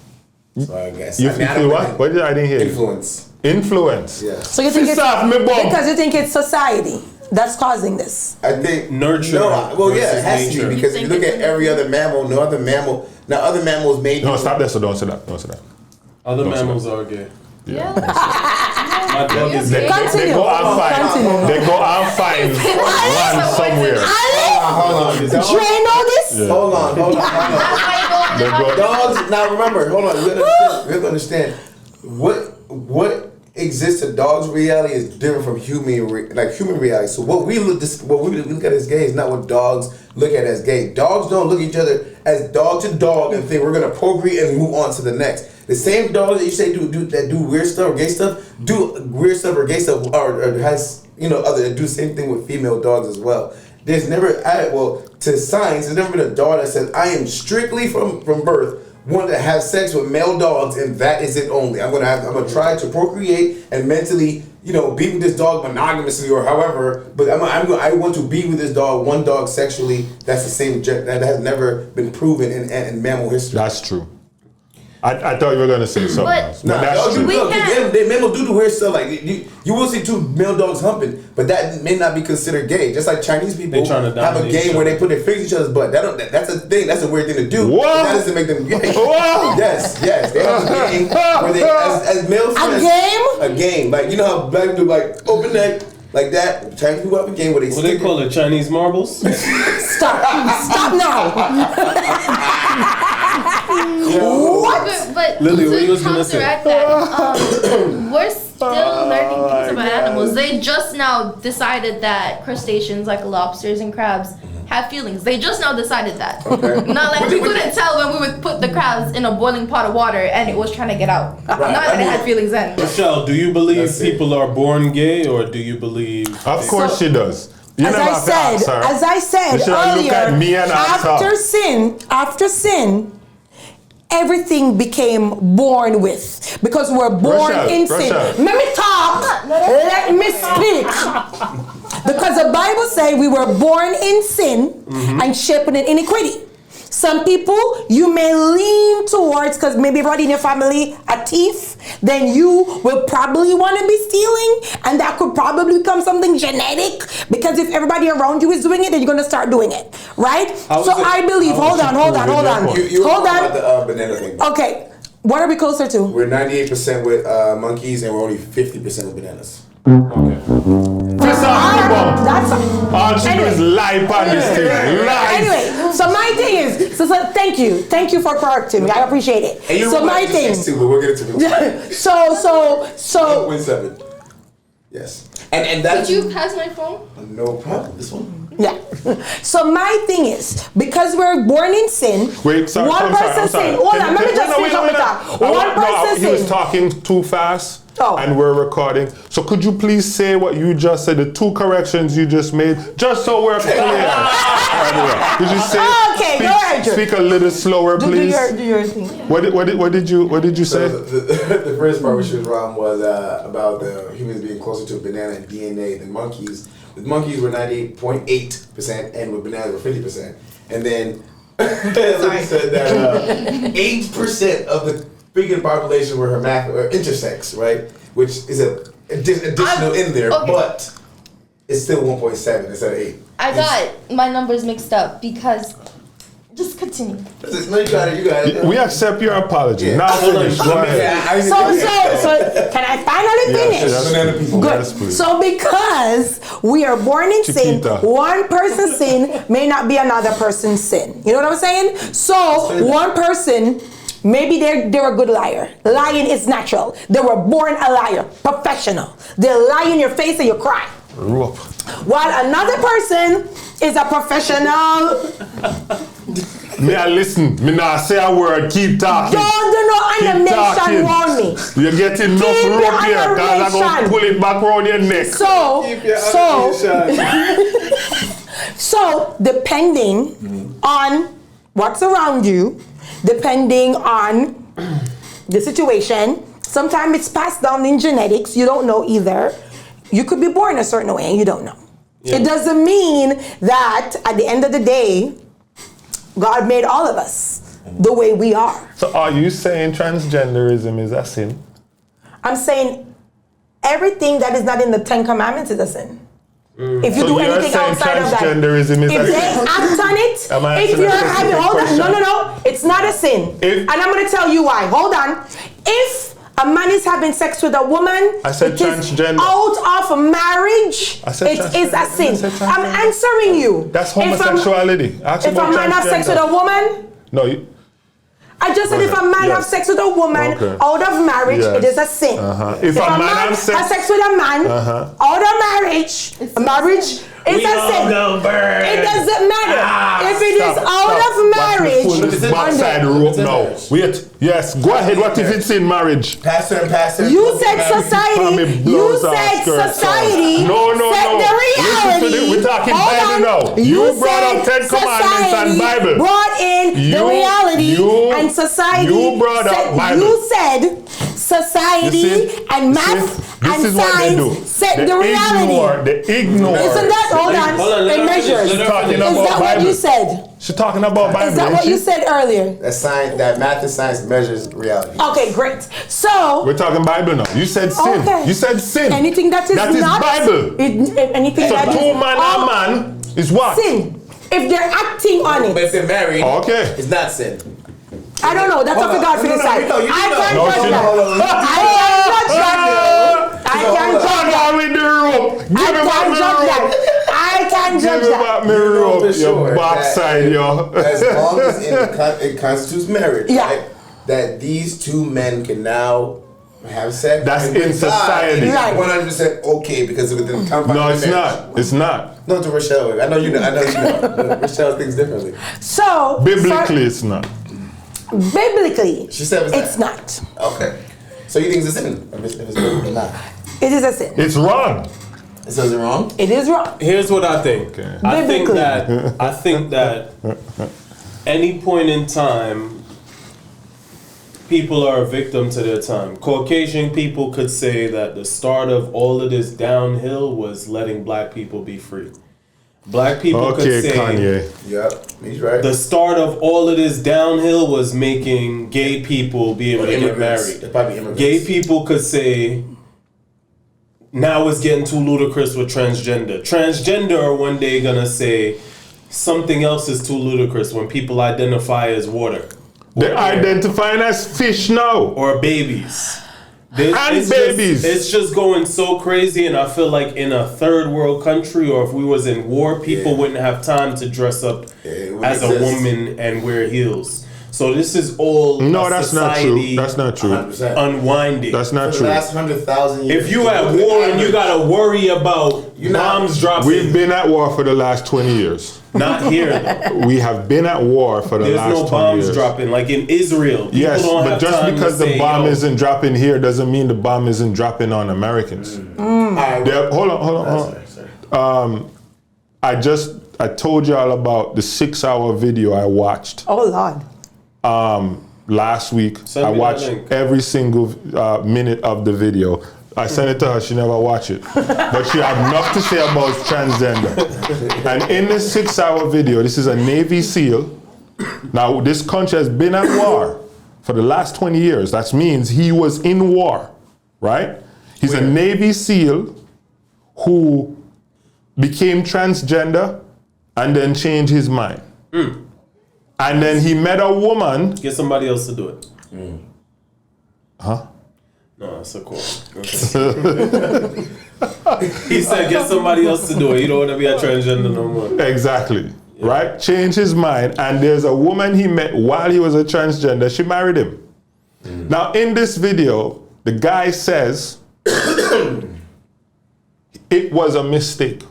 So I guess. You I mean, I feel don't what? think- What did I didn't hear? you. Influence. Influence. Yeah. So you think Piss it's off me, bum. because you think it's society that's causing this? I think Nurture well, yeah, versus it has to nature. be because if you look at every other mammal, no other mammal. Now, other mammals made. No, stop that. So don't say that. Don't say that. Other No, mammals are gay. Yeah. My dog is They, gay. Continue. they go and find. Continue. They go and find one somewhere. Hold on. Dre know this? Hold on. They go, Dogs. Now remember, hold on. We have to understand what exists in dogs' reality is different from human reality. So what we look at as gay is not what dogs look at as gay. Dogs don't look at each other as dog to dog and think we're gonna procreate and move on to the next. The same dogs that you say do weird stuff or gay stuff do weird stuff or gay stuff or has other do the same thing with female dogs as well. There's never to science there's never been a dog that says I am strictly from birth want to have sex with male dogs and that is it only. I'm gonna try to procreate and mentally be with this dog monogamously or however, but I want to be with this dog, one dog sexually. That's the same that has never been proven in mammal history. that's true. I thought you were gonna say something But- else. But that's dogs true. they mammals do weird stuff like you will see two male dogs humping, but that may not be considered gay. Just like Chinese people They trying to have a dominate game each where they other. put their fingers in each other's butt. That's a thing. That's a weird thing to do. Whoa. But that doesn't make them gay. Whoa. Yes. They have a game where they as male friends. game? A game. Like you know how black people do like open neck like that. Chinese people have a game where they What they stick call it? Chinese marbles? Stop now. But Lily, what to you was gonna say? counteract that, we're still learning things about animals. They just now decided that crustaceans like lobsters and crabs have feelings. They just now decided that. Not like we couldn't tell when we would put the crabs in a boiling pot of water and it was trying to get out. Not that it had feelings then. Rochelle, do you believe That's it. people are born gay, or do you believe? Of course she does. You never have to ask her. As I said You should have earlier, looked at me and asked her. after sin, everything became born with because we're born Rochelle, in sin. Rochelle. Let me talk. Let me speak. Because the Bible says we were born in sin and shaped in iniquity. Some people you may lean towards because maybe everybody in your family a thief, then you will probably want to be stealing, and that could probably become something genetic because if everybody around you is doing it, then you're going to start doing it, right? How So is it- I believe. how Hold is it on. You were Hold talking on. about the banana thing. Okay, what are we closer to? We're 98% with monkeys and we're only 50% with bananas. Piss off me, bum. That's All she do is lie on this thing. Lies. Anyway, so my thing is, So thank you for correcting me. I appreciate it. And you So my thing. too, but we'll get into it. So 1.7. Yes. And that's Could you pass my phone? no problem. This one. yeah. So my thing is, because we're born in sin, Wait, sorry, one I'm sorry, person I'm sorry. sin. Hold on, let me just finish up with that. One person He was sin. talking too fast. Oh. And we're recording. So could you please say what you just said, the 2 corrections you just made, just so we're clear? Could you say? Okay, go ahead, Drew. Speak a little slower, please. Do your thing. What did you say? So the first part which was wrong was about the humans being closer to a banana in DNA than monkeys. With monkeys, we're 98.8%, and with bananas, we're 50%. And then Lily said that 8% of the freaking population were intersex, right? Which is additional in there, okay. but it's still 1.7 instead of 8. I got my numbers mixed up because. Just continue. No, you got it. We accept your apology. Yeah. Now finish. Go ahead. So can I finally finish? Banana people. Good. Yes, please. So because we are born in sin, Chiquita. one person's sin may not be another person's sin. You know what I'm saying? So one person, maybe they're a good liar. Lying is natural. They were born a liar, professional. They lie in your face and you cry. Rope. While another person is a professional. Me I listen. Me not say a word. Keep talking. Don't do no animation around me. You're getting enough Keep your rope here, cause I'm gonna animation. pull it back around your neck. So depending on what's around you, depending on the situation, sometimes it's passed down in genetics. You don't know either. You could be born a certain way and you don't know. Yeah. It doesn't mean that at the end of the day, God made all of us the way we are. So are you saying transgenderism is a sin? I'm saying everything that is not in the 10 Commandments is a sin. If you So do you're anything saying outside of that, transgenderism is if a they sin? act on it, Am I if asking you're a having, specific hold on, question? no, it's not a sin. If- And I'm going to tell you why. Hold on. If a man is having sex with a woman, I said it is transgender. out of marriage, I said it is a transgender. sin. I said transgender. I'm answering you. That's If a- homosexuality. Ask If a about man has sex with transgender. a woman, No, you, I just said if a man Yes. has sex with a woman Okay. out of marriage, Yes. it is a sin. If a man has sex- with a man out of marriage, marriage is a sin. It doesn't matter if it is out of marriage. Pull this backside rope now. Wait. Yes. Go ahead. What if it's in marriage? Pastor and pastor. You said Tommy society. You blows our said skirts society. off. No. Said the Listen to reality. we're talking Hold Bible on. now. You brought up said 10 commandments and society Bible. Brought in the You- reality you- and society. you brought up said, Bible. You said society You see? and You math see? This and is what they do. science said They the reality. They ignore. Isn't that? Hold on. Hold on, let It her finish, measures. let her Is talking finish. about that what Bible. you said? She's talking about Bible. Is that ain't what she? you said earlier? That science, that math and science measures reality. Okay, great. So We're talking Bible now. You said sin. Okay. You said sin. anything that is not Bible. anything So that is two man and man is what? sin. If they're acting on But it, if they're married, Okay. it's not sin. I don't know. That's up to God for No, decide. you know, you I know. can't No, judge she- that. I can't judge Come that. on with the rope. Give I me back can't me judge rope. that. I can't Give judge me that. back me You know rope. for Your sure backside, that yo. As long as it constitutes marriage, Yeah. right? That these two men can now have sex. That's and in with God, society. it is Right. 100% okay because within the confines No, of it's marriage. not. It's not. No, to Rochelle. I know you know. But Rochelle thinks differently. So Biblically, it's not. biblically, She said it's not. Okay. So you think it's a sin? If it's not. It is a sin. It's wrong. It says it wrong? It is wrong. Here's what I think. I think Biblically. that any point in time, people are a victim to their time. Caucasian people could say that the start of all of this downhill was letting black people be free. Black people Okay, could say Kanye. Yep. He's right. the start of all of this downhill was making gay people be able to get Immigrants. married. They're probably immigrants. Gay people could say, now it's getting too ludicrous with transgender. Transgender are one day gonna say something else is too ludicrous when people identify as water. They're identifying as fish now. Or babies. and babies. It's just going so crazy, and I feel like in a third world country, or if we was in war, people wouldn't have time to dress up as a woman and wear heels. So this is all that's not true. That's not true. 100%. Unwinding. That's not For true. the last 100,000 years. If you at war and you gotta worry about bombs dropping, We've been at war for the last 20 years. not here though. We have been at war for the There's last 20 no bombs years. dropping. Like in Israel, people Yes, don't but have just time because to the say, bomb yo, isn't dropping here doesn't mean the bomb isn't dropping on Americans. All right, Hold on. sorry. I told y'all about the 6-hour video I watched Oh Lord. last week. Send I me that watched link. every single minute of the video. I sent it to her, she never watched it. But she had enough to say about transgender. And in this 6-hour video, this is a Navy SEAL. Now, this country has been at war for the last 20 years. That means he was in war, right? He's a Navy SEAL who became transgender and then changed his mind. And then he met a woman. get somebody else to do it. Huh? No, that's so cool. Okay. He said, get somebody else to do it. You don't want to be a transgender no more. Exactly. Right? Changed his mind. And there's a woman he met while he was a transgender. She married him. Now, in this video, the guy says it was a mistake.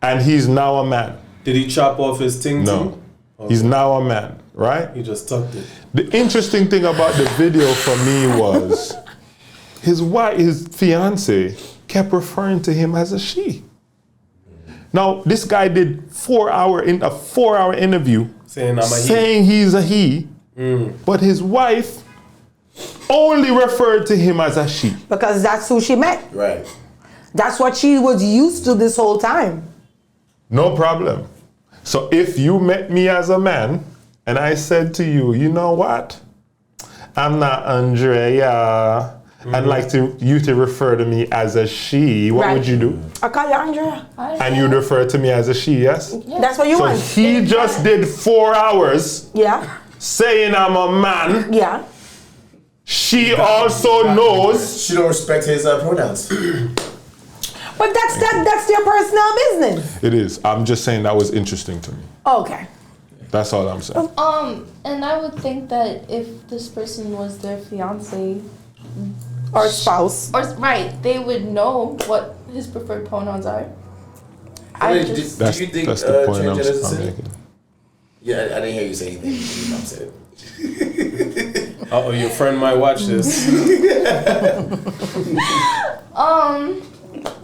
And he's now a man. Did he chop off his ting No. He's now a man, right? He just tucked it. The interesting thing about the video for me was his wife, his fiance, kept referring to him as a she. Now, this guy did a 4-hour interview Saying I'm a he. saying he's a he, but his wife only referred to him as a she. Because that's who she met. Right. That's what she was used to this whole time. No problem. So if you met me as a man and I said to you, you know what? I'm not Andrea. I'd like you to refer to me as a she. What Right. would you do? I call you Andrea. And you'd refer to me as a she, yes? That's what you So want. he just did 4 hours Yeah. saying I'm a man. Yeah. She also knows. She don't respect his pronouns. But that's their personal business. It is. I'm just saying that was interesting to me. Okay. That's all I'm saying. And I would think that if this person was their fiance, Or spouse. or right, they would know what his preferred pronouns are. Do you think That's the point transgender is a I'm sin? making. Yeah, I didn't hear you say anything. You know what I'm saying? Oh, your friend might watch this.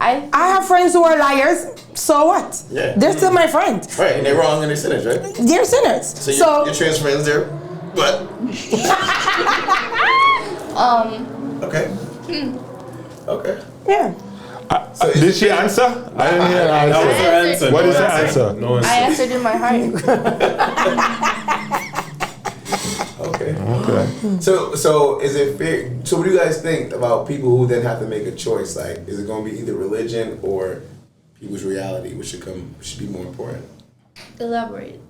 I have friends who are liars. So what? Yeah. They're still my friend. Right, and they're wrong and they're sinners, right? They're sinners. So your trans friends there, but okay. Okay. Yeah. So Did she answer? I didn't hear her That was answer. her answer. What No is the answer. answer? No answer. I answered in my heart. Okay. Okay. So is it fair? So what do you guys think about people who then have to make a choice? Like, is it going to be either religion or people's reality, which should be more important? Elaborate.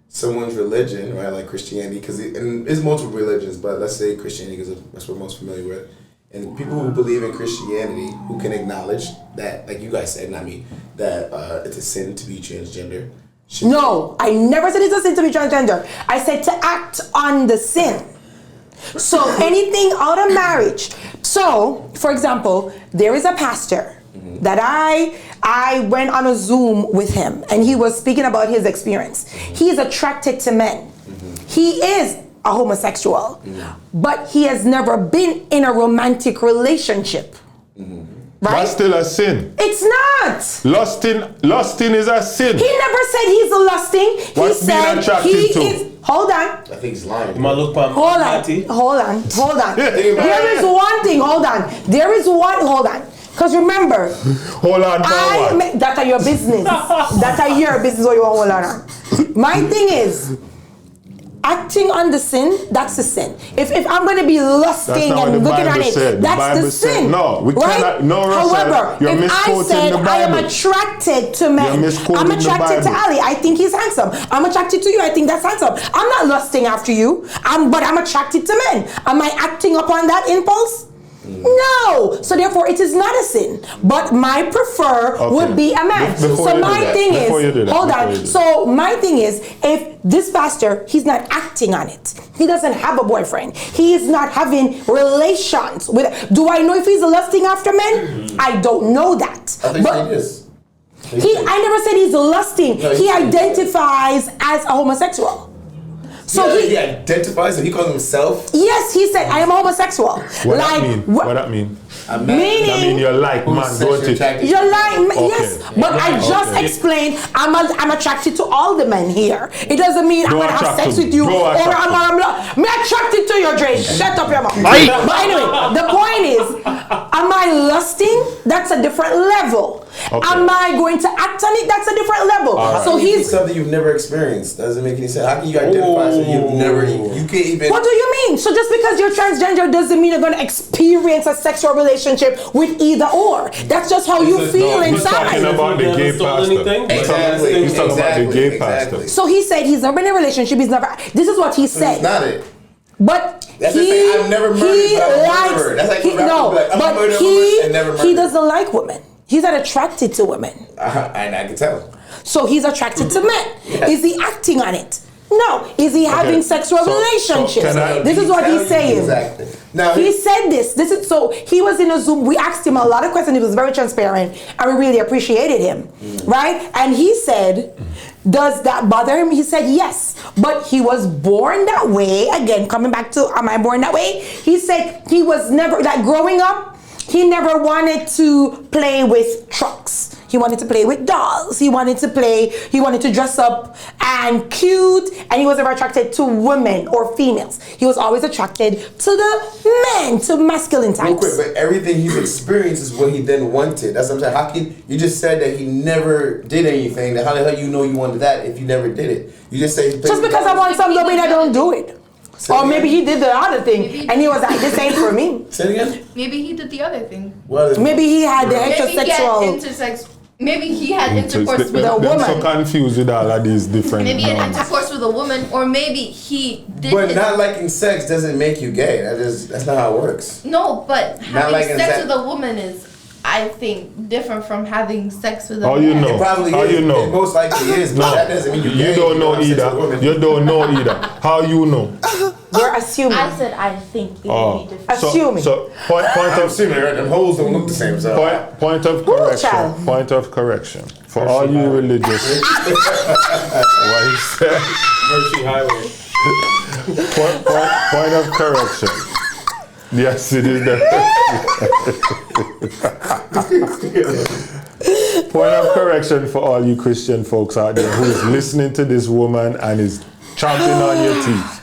Someone's religion, right? Like Christianity, because it's multiple religions, but let's say Christianity because that's what we're most familiar with. And people who believe in Christianity, who can acknowledge that, like you guys said, not me, that it's a sin to be transgender. No, I never said it's a sin to be transgender. I said to act on the sin. So anything out of marriage. So, for example, there is a pastor that I went on a Zoom with him and he was speaking about his experience. He is attracted to men. He is a homosexual, but he has never been in a romantic relationship. Right? That's still a sin. It's not. Lusting is a sin. He never said he's lusting. What's he being said attracted he to? is. Hold on. I think he's lying. You might look past Hold on. Matty. Hold on. Hold on. There is one thing. Hold on. There is one. Hold on. Because remember, Hold on, forward. that are your business. That are your business. What you want to hold on. My thing is, acting on the sin, that's the sin. If I'm going to be That's lusting not what and the looking Bible at it, said. The that's Bible the said- sin. no, we right? cannot- no, Rochelle, However, you're if I misquoting said the I am Bible. attracted to men, misquoting I'm the attracted to Bible. Ali, I think he's handsome. I'm attracted to you, I think that's handsome. I'm not lusting after you, but I'm attracted to men. Am I acting upon that impulse? No. So therefore, it is not a sin. But my prefer would be a man. Before So you do my that, thing before you do is, that, hold before you on. do So my thing is, if this pastor, he's not acting on it. He doesn't have a boyfriend. He is not having relations with. Do I know if he's lusting after men? I don't know that. I think But he is. I never said he's lusting. No, he he- identifies as a homosexual. So he identifies and he calls himself. yes, he said, I am homosexual. What that mean? What that mean? A man. Meaning- That mean you're like who's man, don't sexually it? attracted. You're lying, Okay. yes, but I just Okay. explained I'm attracted to all the men here. It doesn't mean I'm Go gonna have attract sex them. with you Go or attract I'm me attracted to your Dre. Shut up your mouth. But anyway, the point is, am I lusting? That's a different level. Okay. Am I going to act on it? That's a different level. right. So he's. something you've never experienced. Doesn't make any sense. How can you identify something you've never? You can't even. What do you mean? So just because you're transgender doesn't mean you're going to experience a sexual relationship with either or. That's just how you feel he's talking inside. about the Never gay stole pastor. anything? Exactly. He's talking about the gay Exactly. pastor. So he said he's never been in a relationship. He's never. This is what he said. It's not it. But That's he, the thing, I've never murdered, he but I'm a likes. murderer. That's like he, a rapper no, be like, I'm a but murderer and never he murdered. doesn't like women. He's not attracted to women. And I can tell. So he's attracted to men. Yes. Is he acting on it? No. Is he having sexual So relationships? can I- This is what he's saying. Exactly. Now He said this. This is so. He was in a Zoom. We asked him a lot of questions. He was very transparent, and we really appreciated him, right? And he said, "Does that bother him?" He said, "Yes, but he was born that way." Again, coming back to, am I born that way? He said he was never like growing up. He never wanted to play with trucks. He wanted to play with dolls. He wanted to dress up and cute, and he was never attracted to women or females. He was always attracted to the men, to masculine real quick, types. but everything he's experienced is what he then wanted. That's what I'm saying. How can you just said that he never did anything? Then how the hell you know you wanted that if you never did it? You just say Just because I want something doesn't mean I don't do it. Say Or it maybe again. he did the other thing, and he was like, this ain't for me. Say it again. Maybe he did the other thing. What is Maybe he had the Maybe he had heterosexual. Maybe he had intercourse with a a woman. I'm so confused with all of these different Maybe he had norms. intercourse with a woman, or maybe he did. But his- not liking sex doesn't make you gay. That's not how it works. No, but having liking sex sex. with a woman is, I think, different from having sex with a How man. you know? It probably How is. you know? It most likely is, but No, that doesn't mean you're you gay. don't know have sex with a either. woman. You don't know either. How you know? You're assuming. I said I think it would Oh, be different. Assuming. So point I'm of assuming right? Them hoes don't look the same. So point of Ooh, correction. child. Point of correction for all you religious. What he said? Hershey Highway. Point of correction. Yes, it is the point of correction for all you Christian folks out there who is listening to this woman and is chomping on your teeth.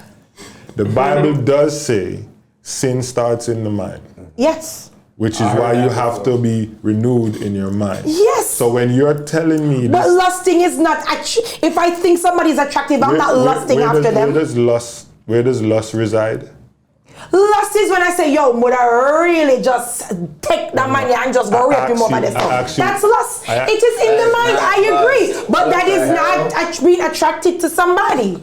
The Bible does say sin starts in the mind, Yes. which is why you have to be renewed in your mind. Yes. So when you're telling me But this, lusting is not. If I think somebody's attractive, I'm not lusting after them. Where does lust reside? Lust is when I say, yo, would I really just take that money and just go rape him over this stuff? That's lust. It is in the mind, I agree. But that is not being attracted to somebody.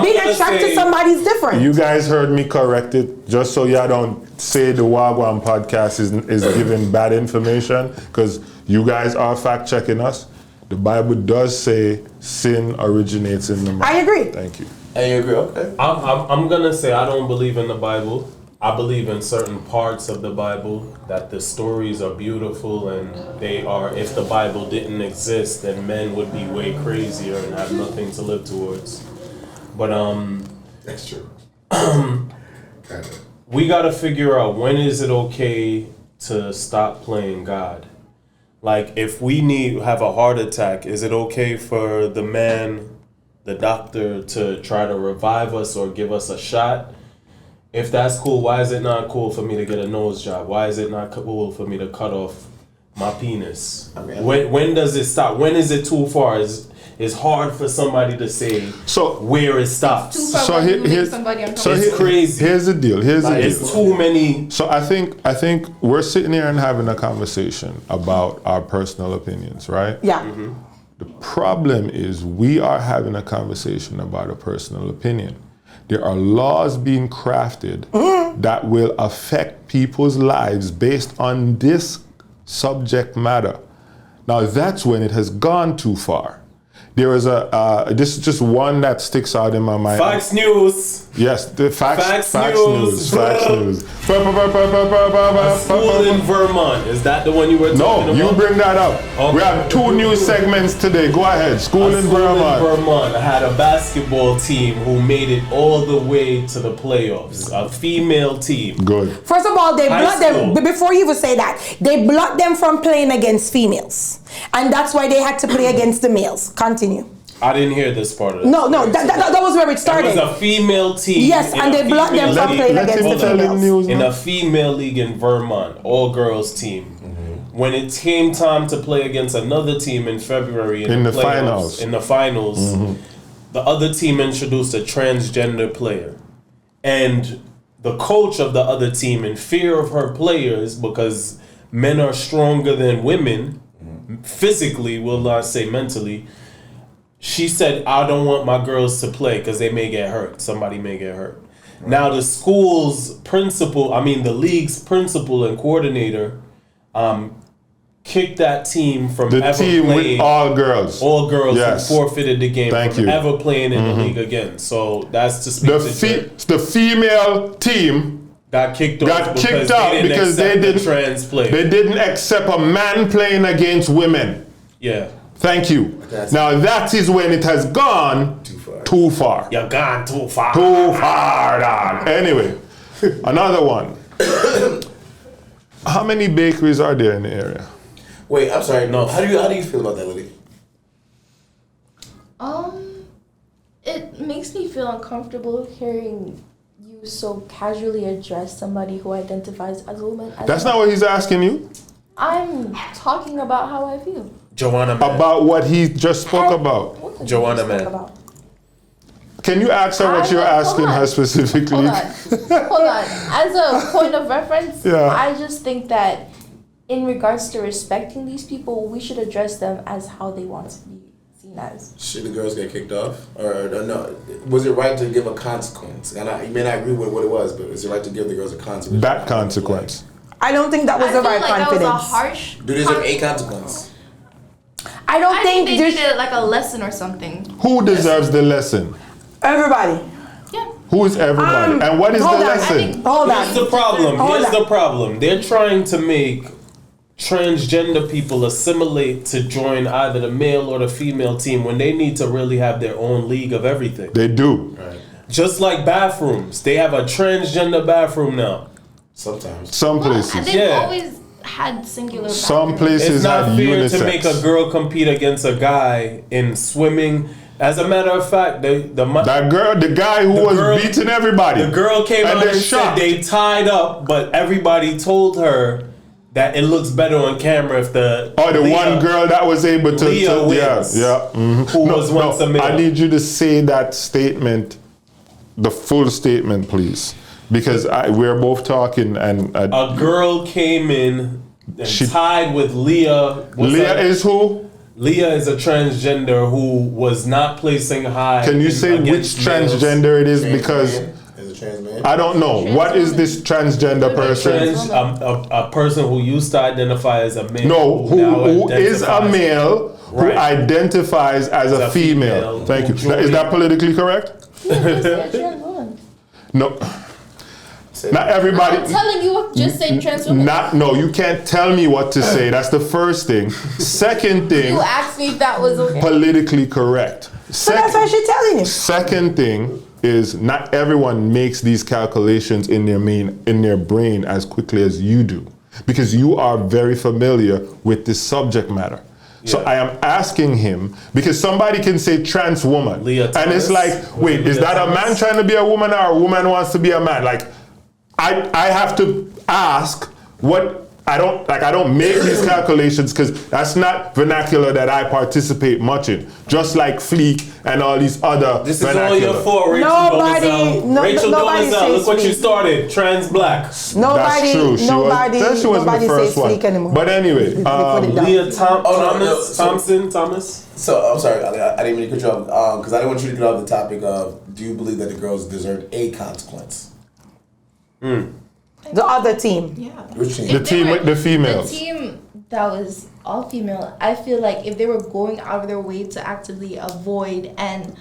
Being attracted to somebody is different. You guys heard me correct it, just so y'all don't say the Wagwan podcast is giving bad information, because you guys are fact checking us. The Bible does say sin originates in the mind. I agree. Thank you. And you agree? Okay. I'm gonna say I don't believe in the Bible. I believe in certain parts of the Bible, that the stories are beautiful and they are, if the Bible didn't exist, then men would be way crazier and have nothing to live towards. But That's true. we gotta figure out, when is it okay to stop playing God? Like, if we have a heart attack, is it okay for the man, the doctor, to try to revive us or give us a shot? If that's cool, why is it not cool for me to get a nose job? Why is it not cool for me to cut off my penis? I mean, When does it stop? When is it too far? it's hard for somebody to say So where it stops. Too far So when here- you make here's- somebody It's uncomfortable. crazy. here's the deal. It's too many. So I think we're sitting here and having a conversation about our personal opinions, right? Yeah. The problem is we are having a conversation about a personal opinion. There are laws being crafted that will affect people's lives based on this subject matter. Now that's when it has gone too far. There is this is just one that sticks out in my mind. Fox News. Yes, the Facts Facts News. Facts News. A school in Vermont. Is that the one you were talking No, about? you bring that up. Okay. We have 2 news segments today. Go ahead. School in Vermont. Vermont had a basketball team who made it all the way to the playoffs. A female team. Good. First of all, they High blocked them. school. But before you even say that, they blocked them from playing against females, and that's why they had to play against the males. Continue. I didn't hear this part of it. No, that was where it It started. was a female team. Yes, in and a they blocked them female from league. playing Let against him the tell him females. news. In man. a female league in Vermont, all girls team. When it came time to play against another team in February In the playoffs, finals. in the finals, the other team introduced a transgender player, and the coach of the other team, in fear of her players, because men are stronger than women, physically, will not say mentally. She said, I don't want my girls to play because they may get hurt. Somebody may get hurt. Now the school's principal, the league's principal and coordinator, kicked that team from The ever team playing. with all girls. All girls Yes. who forfeited the game Thank from you. ever playing in the league again. So that's to speak The female team got kicked off got kicked out didn't because they accept the didn't trans player. They didn't accept a man playing against women. Yeah. Thank you. That's- Now that is when it has gone too far. You're gone too far. Too far, dog. Anyway, another one. How many bakeries are there in the area? Wait, I'm sorry. No, how do you feel about that, Lily? It makes me feel uncomfortable hearing you so casually address somebody who identifies as a woman. That's not what he's asking you. I'm talking about how I feel. Joanna Man. About what he just spoke about. What did Joanna you speak Man. about? Can you ask her what you're asking her specifically? Hold on. As a point of reference, Yeah. I just think that in regards to respecting these people, we should address them as how they want to be seen as. Should the girls get kicked off? Or no? Was it right to give a consequence? And you may not agree with what it was, but is it right to give the girls a consequence? That consequence. I don't think that was the right that confidence. was a harsh. Do they deserve a consequence? I don't I think, think they there's needed like a lesson or something. Who deserves the lesson? everybody. Yeah. Who is everybody? And what is the hold on. lesson? Hold Here's the on. problem. Hold Here's on. the problem. They're trying to make transgender people assimilate to join either the male or the female team when they need to really have their own league of everything. They do. Just like bathrooms. They have a transgender bathroom now. Sometimes. Some And places. they've Yeah. always had singular. Some bathrooms. places It's not have fair unisex. to make a girl compete against a guy in swimming. As a matter of fact, That girl, the guy who was girl- beating everybody. the girl came And out they and shot. said they tied up, but everybody told her that it looks better on camera if the One girl that was able to, Leah wins. who was once a male. I need you to say that statement, the full statement, please, because we're both talking and A girl came in and She- tied with Leah. Leah is who? Leah is a transgender who was not placing high. Can you say which against males. transgender it is? Trans Because man? Is it trans man? I don't know. What is this transgender person? A person who used to identify as a male. No, now who is a identifies- male who Right. identifies as a a female. female Thank you. who Is that politically correct? Yeah, trans woman. No. Not everybody. I'm telling you what, just say trans woman. No, you can't tell me what to say. That's the first thing. Second thing, You asked me if that was okay. politically correct. So that's what she's telling you. Second thing is not everyone makes these calculations in their brain as quickly as you do, because you are very familiar with this subject matter. So Yeah. I am asking him, because somebody can say trans woman, Leah and it's Thomas? like, Was wait, it is Leah that a man Thomas? trying to be a woman or a woman wants to be a man? Like, I have to ask what I don't make these calculations because that's not vernacular that I participate much in. Just like fleek and all these other This is vernacular. all your fault, Rachel Nobody- Dolezal. no- Rachel nobody Dolezal, says look what you fleek. started. Trans black. Nobody, That's true. nobody, She wasn't nobody the first says one. fleek anymore. But anyway, Put it down. Leah no, Thomas. So I'm sorry, I didn't mean to cut you off because I didn't want you to get off the topic of do you believe that the girls deserve a consequence? The other team. Yeah. Which team? the team with the females. The team that was all female, I feel like if they were going out of their way to actively avoid and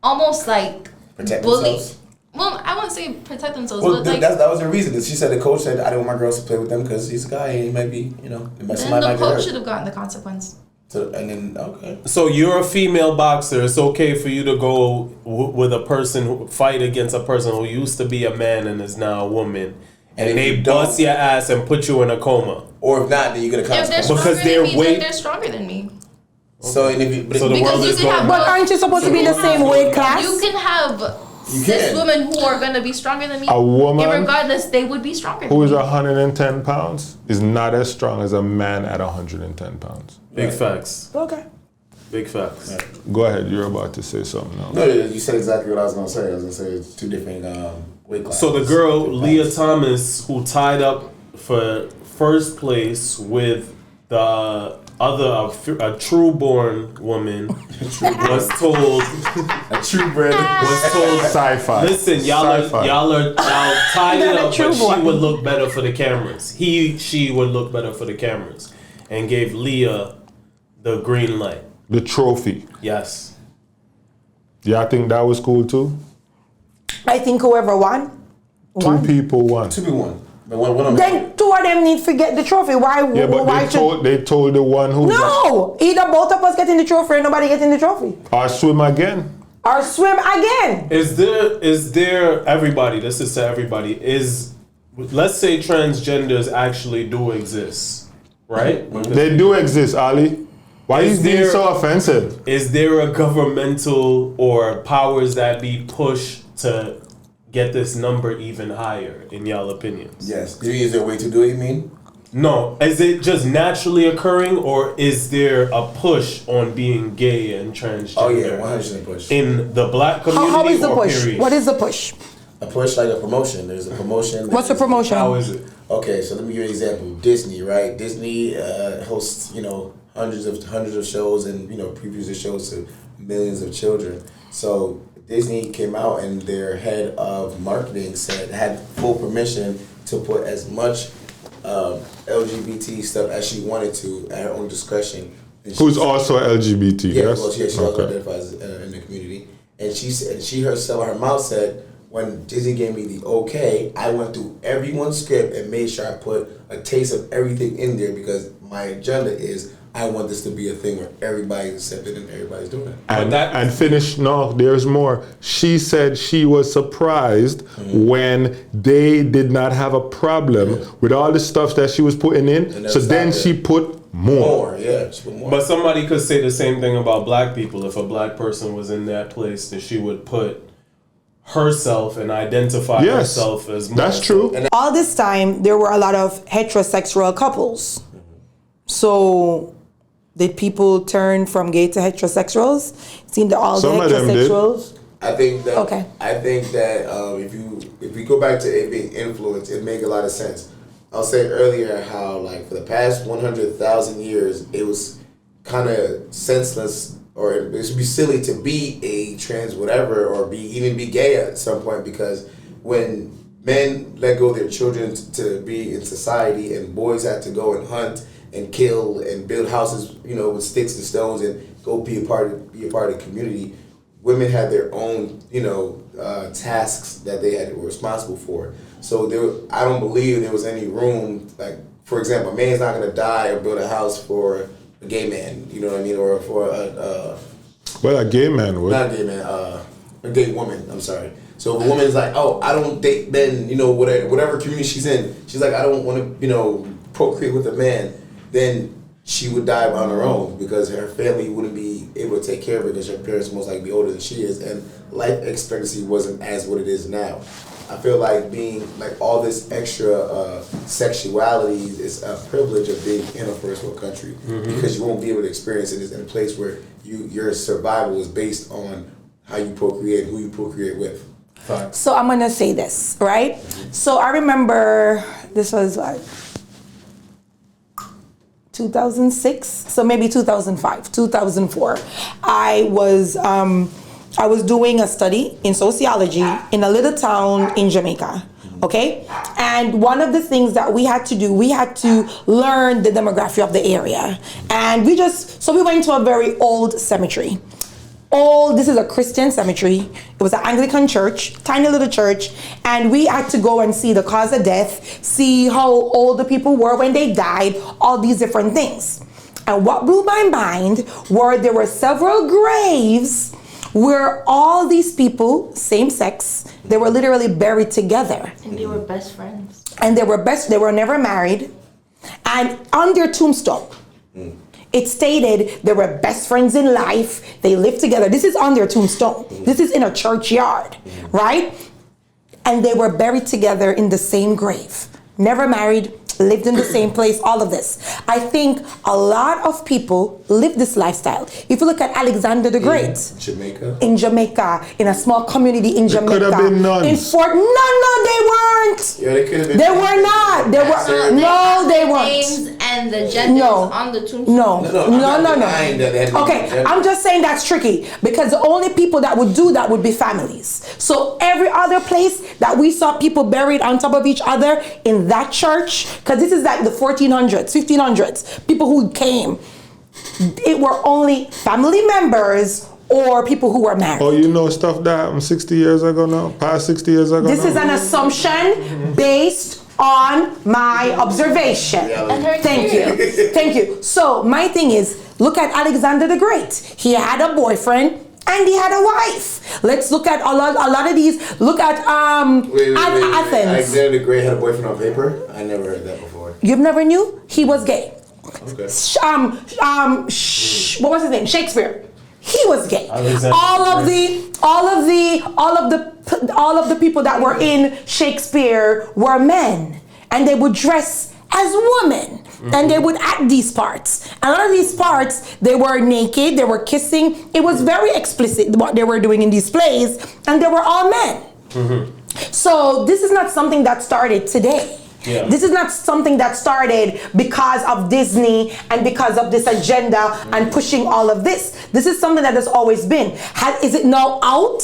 almost like Protect bully. themselves? Well, I wouldn't say protect themselves, Well, but like that was the reason. She said the coach said I don't want my girls to play with them because he's a guy and he might be, then somebody the might get coach hurt. should have gotten the consequence. So, and then okay. So you're a female boxer. It's okay for you to go with a person who fight against a person who used to be a man and is now a woman, And if and they you don't- bust your ass and put you in a coma. Or if not, then you get a If they're consequence. stronger Because than they're me, weight- then they're stronger than me. So and if you, but So the if- world Because you is can have going. But aren't you supposed to be in the same weight class? You can have You cis can. women who are gonna be stronger than me. A woman Regardless, they would be stronger who than is me. 110 pounds is not as strong as a man at 110 pounds. Big facts. Okay. Big facts. Go ahead, you're about to say something else. No, you said exactly what I was gonna say. I was gonna say it's two different weight classes. So the girl Weight Leah classes. Thomas, who tied up for first place with the other a true-born woman, was told a true bred. was told. Sci-fi. Listen, y'all Sci-fi. are tied Not it a up, true but she one. would look better for the cameras. She would look better for the cameras, and gave Leah the green light. The trophy. Yes. Yeah, I think that was cool too. I think whoever won. Two people won. 2v1. But one of them. Then two of them need to get the trophy. Why? Yeah, but why they told the one who No, either both of us getting the trophy or nobody getting the trophy. or swim again. Or swim again. Is there everybody? This is to everybody. Let's say transgenders actually do exist, right? They do exist, Ali. Why Is is being there- so offensive? Is there a governmental or powers that be pushed to get this number even higher, in y'all opinions? Yes. Is there a way to do it? You mean? No. Is it just naturally occurring, or is there a push on being gay and transgender? Oh yeah, 100% push. In the black community, How is the or push? period? What is the push? A push like a promotion. There's a promotion. What's the promotion? How is it? Okay, so let me give you an example. Disney, right? Disney hosts, hundreds of shows and previews the shows to millions of children. So Disney came out and their head of marketing had full permission to put as much LGBT stuff as she wanted to at her own discretion. And Who's she- also LGBT? Yeah, yes. well, she also Okay. identifies in the community, and she herself, her mouth said, when Disney gave me the okay, I went through everyone's script and made sure I put a taste of everything in there because my agenda is I want this to be a thing where everybody's accepted and everybody's doing it. And finish. No, there's more. She said she was surprised when they did not have a problem with all the stuff that she was putting in. And So that's then not she it. put more. More, yeah, she put more. But somebody could say the same thing about black people. If a black person was in that place, that she would put herself and identify Yes, herself as more. that's true. All this time, there were a lot of heterosexual couples. So, did people turn from gay to heterosexuals? It seemed that all Some the of them did. heterosexuals. I think that Okay. if we go back to it being influence, it make a lot of sense. I was saying earlier how like for the past 100,000 years, it was kind of senseless or it would be silly to be a trans whatever or even be gay at some point because when men let go their children to be in society and boys had to go and hunt and kill and build houses, with sticks and stones and go be a part of the community. Women had their own, tasks that were responsible for. So I don't believe there was any room. Like, for example, a man's not gonna die or build a house for a gay man. You know what I mean, or for Well, a gay man would. not a gay man, a gay woman. I'm sorry. So if a woman's like, oh, I don't date men, whatever community she's in, she's like, I don't want to, procreate with a man. Then she would die on her own because her family wouldn't be able to take care of her because your parents most likely be older than she is, and life expectancy wasn't as what it is now. I feel like being like all this extra sexuality is a privilege of being in a first world country because you won't be able to experience it in a place where your survival is based on how you procreate, who you procreate with. So I'm gonna say this, right? So I remember this was like 2006, so maybe 2005, 2004. I was doing a study in sociology in a little town in Jamaica, okay? And one of the things that we had to do, we had to learn the demography of the area. And we went to a very old cemetery. This is a Christian cemetery. It was an Anglican church, tiny little church, and we had to go and see the cause of death, see how old the people were when they died, all these different things. And what blew my mind were there were several graves where all these people, same sex, they were literally buried together. And they were best friends. And they were never married. And on their tombstone, it stated they were best friends in life. They lived together. This is on their tombstone. This is in a churchyard, right? And they were buried together in the same grave. Never married, lived in the same place, all of this. I think a lot of people live this lifestyle. If you look at Alexander the Great. In Jamaica, in a small community in Jamaica. Could have been nuns. No, they weren't. Yeah, they could have been. They were not. They were. No, they weren't. Names and the genders on the tombstone. No. Okay, I'm just saying that's tricky because the only people that would do that would be families. So every other place that we saw people buried on top of each other in that church, because this is like the 1400s, 1500s, people who came, it were only family members or people who were married. Oh, you know stuff that happened 60 years ago now? Past 60 years ago This is an assumption based on my observation. Thank you. So my thing is, look at Alexander the Great. He had a boyfriend and he had a wife. Let's look at a lot of these. Look at Athens. Alexander the Great had a boyfriend on paper? I never heard that before. You've never knew? He was gay. Okay. What was his name? Shakespeare. He was gay. All of the people that were in Shakespeare were men, and they would dress as women, and they would act these parts. And a lot of these parts, they were naked, they were kissing. It was very explicit what they were doing in these plays, and they were all men. So this is not something that started today. Yeah. This is not something that started because of Disney and because of this agenda and pushing all of this. This is something that has always been. Is it now out?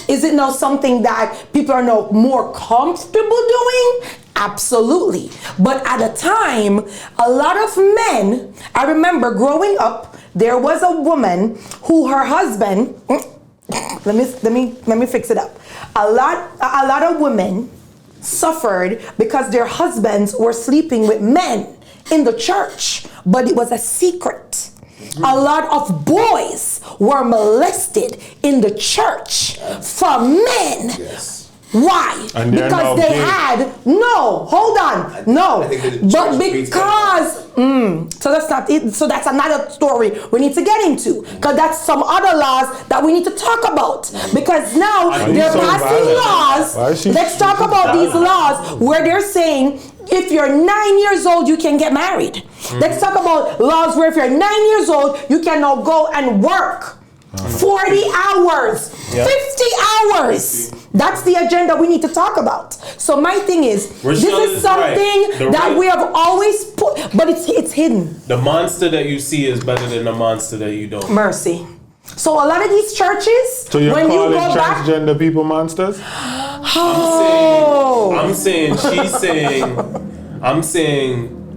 Is it now something that people are now more comfortable doing? Absolutely. But at a time, a lot of men, I remember growing up, there was a woman who her husband, let me fix it up. A lot of women suffered because their husbands were sleeping with men in the church, but it was a secret. A lot of boys were molested in the church from men. Yes. Why? And because they had but because so that's not it. So that's another story we need to get into, because that's some other laws that we need to talk about, because now they're passing laws. Let's talk about these laws where they're saying if you're 9 years old, you can get married. Let's talk about laws where if you're 9 years old, you can now go and work 40 hours, 50 hours. That's the agenda we need to talk about. So my thing is, this is something that we have always put, but it's hidden. The monster that you see is better than the monster that you don't. Mercy. So a lot of these churches, so you're when calling you go transgender people monsters? I'm saying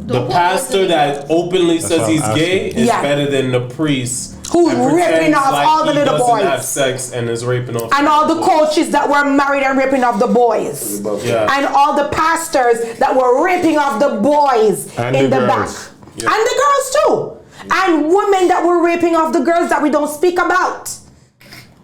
the pastor that openly says he's gay is better than the priest who's ripping off all the little boys, have sex and is raping off, and all the coaches that were married and ripping off the boys, and all the pastors that were ripping off the boys and in the back, and the girls too, and women that were raping off the girls that we don't speak about.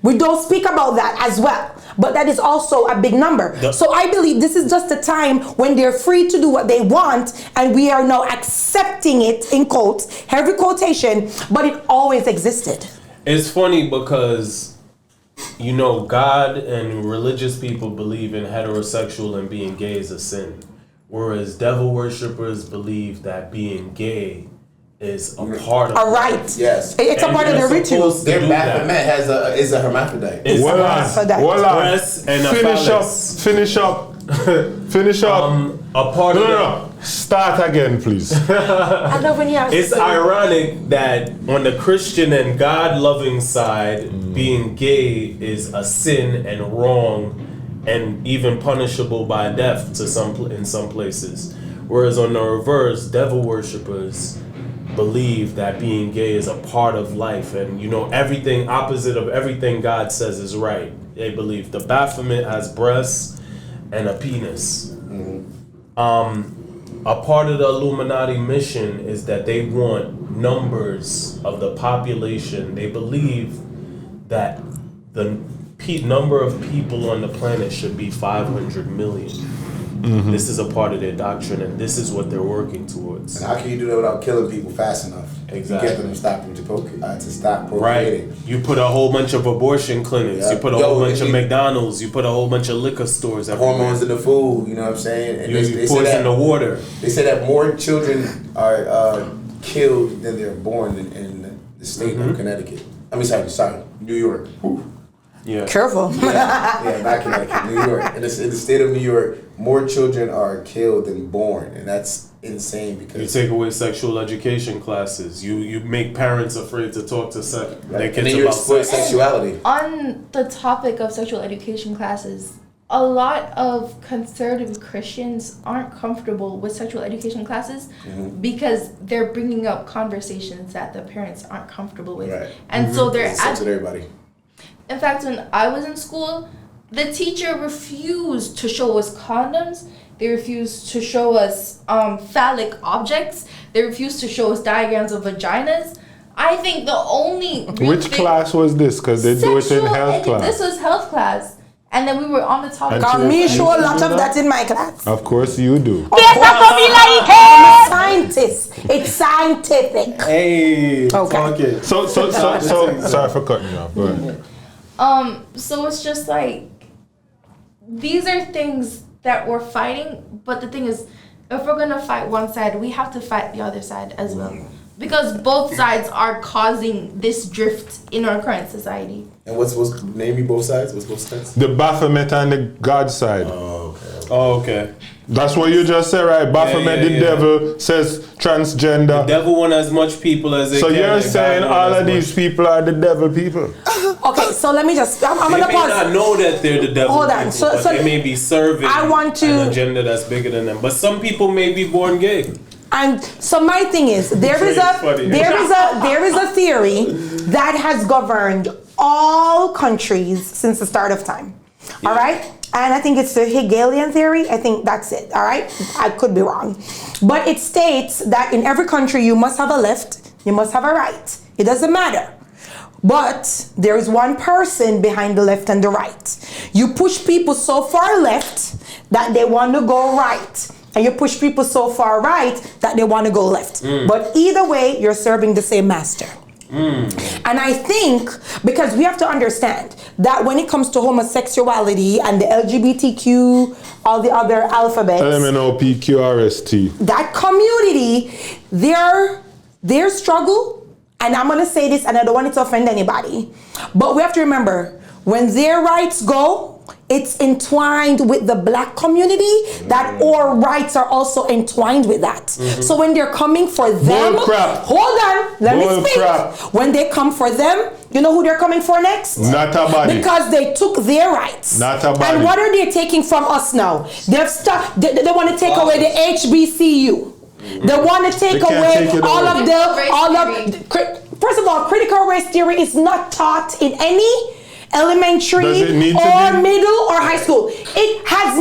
We don't speak about that as well. But that is also a big number. So I believe this is just a time when they're free to do what they want, and we are now accepting it, in quotes, heavy quotation, but it always existed. It's funny because, you know, God and religious people believe in heterosexual and being gay is a sin. Whereas devil worshippers believe that being gay is a part of All right. Yes. It's a part of the ritual. Their Baphomet is a hermaphrodite. It's Well breast and a phallus. Finish up. A part of No. Start again, please. I love when you ask. It's ironic that on the Christian and God-loving side, being gay is a sin and wrong, and even punishable by death in some places. Whereas on the reverse, devil worshippers believe that being gay is a part of life, and you know everything opposite of everything God says is right. They believe the Baphomet has breasts and a penis. A part of the Illuminati mission is that they want numbers of the population. They believe that the number of people on the planet should be 500 million. This is a part of their doctrine, and this is what they're working towards. And how can you do that without killing people fast enough? Exactly. You get them to stop Right. procreating. You put a whole bunch of abortion clinics. Yeah. You put a whole bunch of McDonald's. You put a whole bunch of liquor stores everywhere. Hormones in the food, you know what I'm saying? And You they say poison the that, water. they say that more children are killed than they're born in the state of Connecticut. I mean, sorry, New York. Whew. Yeah. Careful. Yeah, not Connecticut, New York. In the state of New York, more children are killed than born, and that's insane You because take away sexual education classes. You make parents afraid to talk to their and kids then you about exploit sex. sexuality. On the topic of sexual education classes, a lot of conservative Christians aren't comfortable with sexual education classes because they're bringing up conversations that the parents aren't comfortable with. Right. And so they're Sex with everybody. In fact, when I was in school, the teacher refused to show us condoms. They refused to show us phallic objects. They refused to show us diagrams of vaginas. I think the only Which class was this? Because they do it in health class. This was health class, and then we were on the topic. Got me show a lot of that in my class. Of course you do. I'm a scientist. It's scientific. Hey, Okay. fuck it. So sorry for cutting you off. Go ahead. So it's just like, these are things that we're fighting, but the thing is, if we're gonna fight one side, we have to fight the other side as well. Because both sides are causing this drift in our current society. And what's name me both sides? What's both sides? The Baphomet and the God side. Oh, okay. That's what you just said, right? Baphomet, the devil, says transgender. The devil want as much people as they So can. you're and saying God want all as of these much. people are the devil people? Okay, so let me just. I'm They gonna may pause. not know that they're the devil Hold on. people, So- but so they may be serving I want to- an agenda that's bigger than them. But some people may be born gay. And so my thing is, there is a theory that has governed all countries since the start of time. All right? And I think it's the Hegelian theory. I think that's it. All right? I could be wrong. But it states that in every country you must have a left, you must have a right. It doesn't matter. But there is one person behind the left and the right. You push people so far left that they want to go right. And you push people so far right that they want to go left. But either way, you're serving the same master. And I think, because we have to understand that when it comes to homosexuality and the LGBTQ, all the other alphabets, LMNOPQRST. that community, their struggle, and I'm going to say this and I don't want it to offend anybody, but we have to remember, when their rights go, it's entwined with the black community, that our rights are also entwined with that. So when they're coming for them, crap. hold on, let me Bull speak. crap. When they come for them, you know who they're coming for next? Not a body. Because they took their rights. Not a body. And what are they taking from us now? They want to take away the HBCU. They want to take They can't away take it all away. of first of all, critical race theory is not taught in any elementary Does it need to or be? middle or high school. It has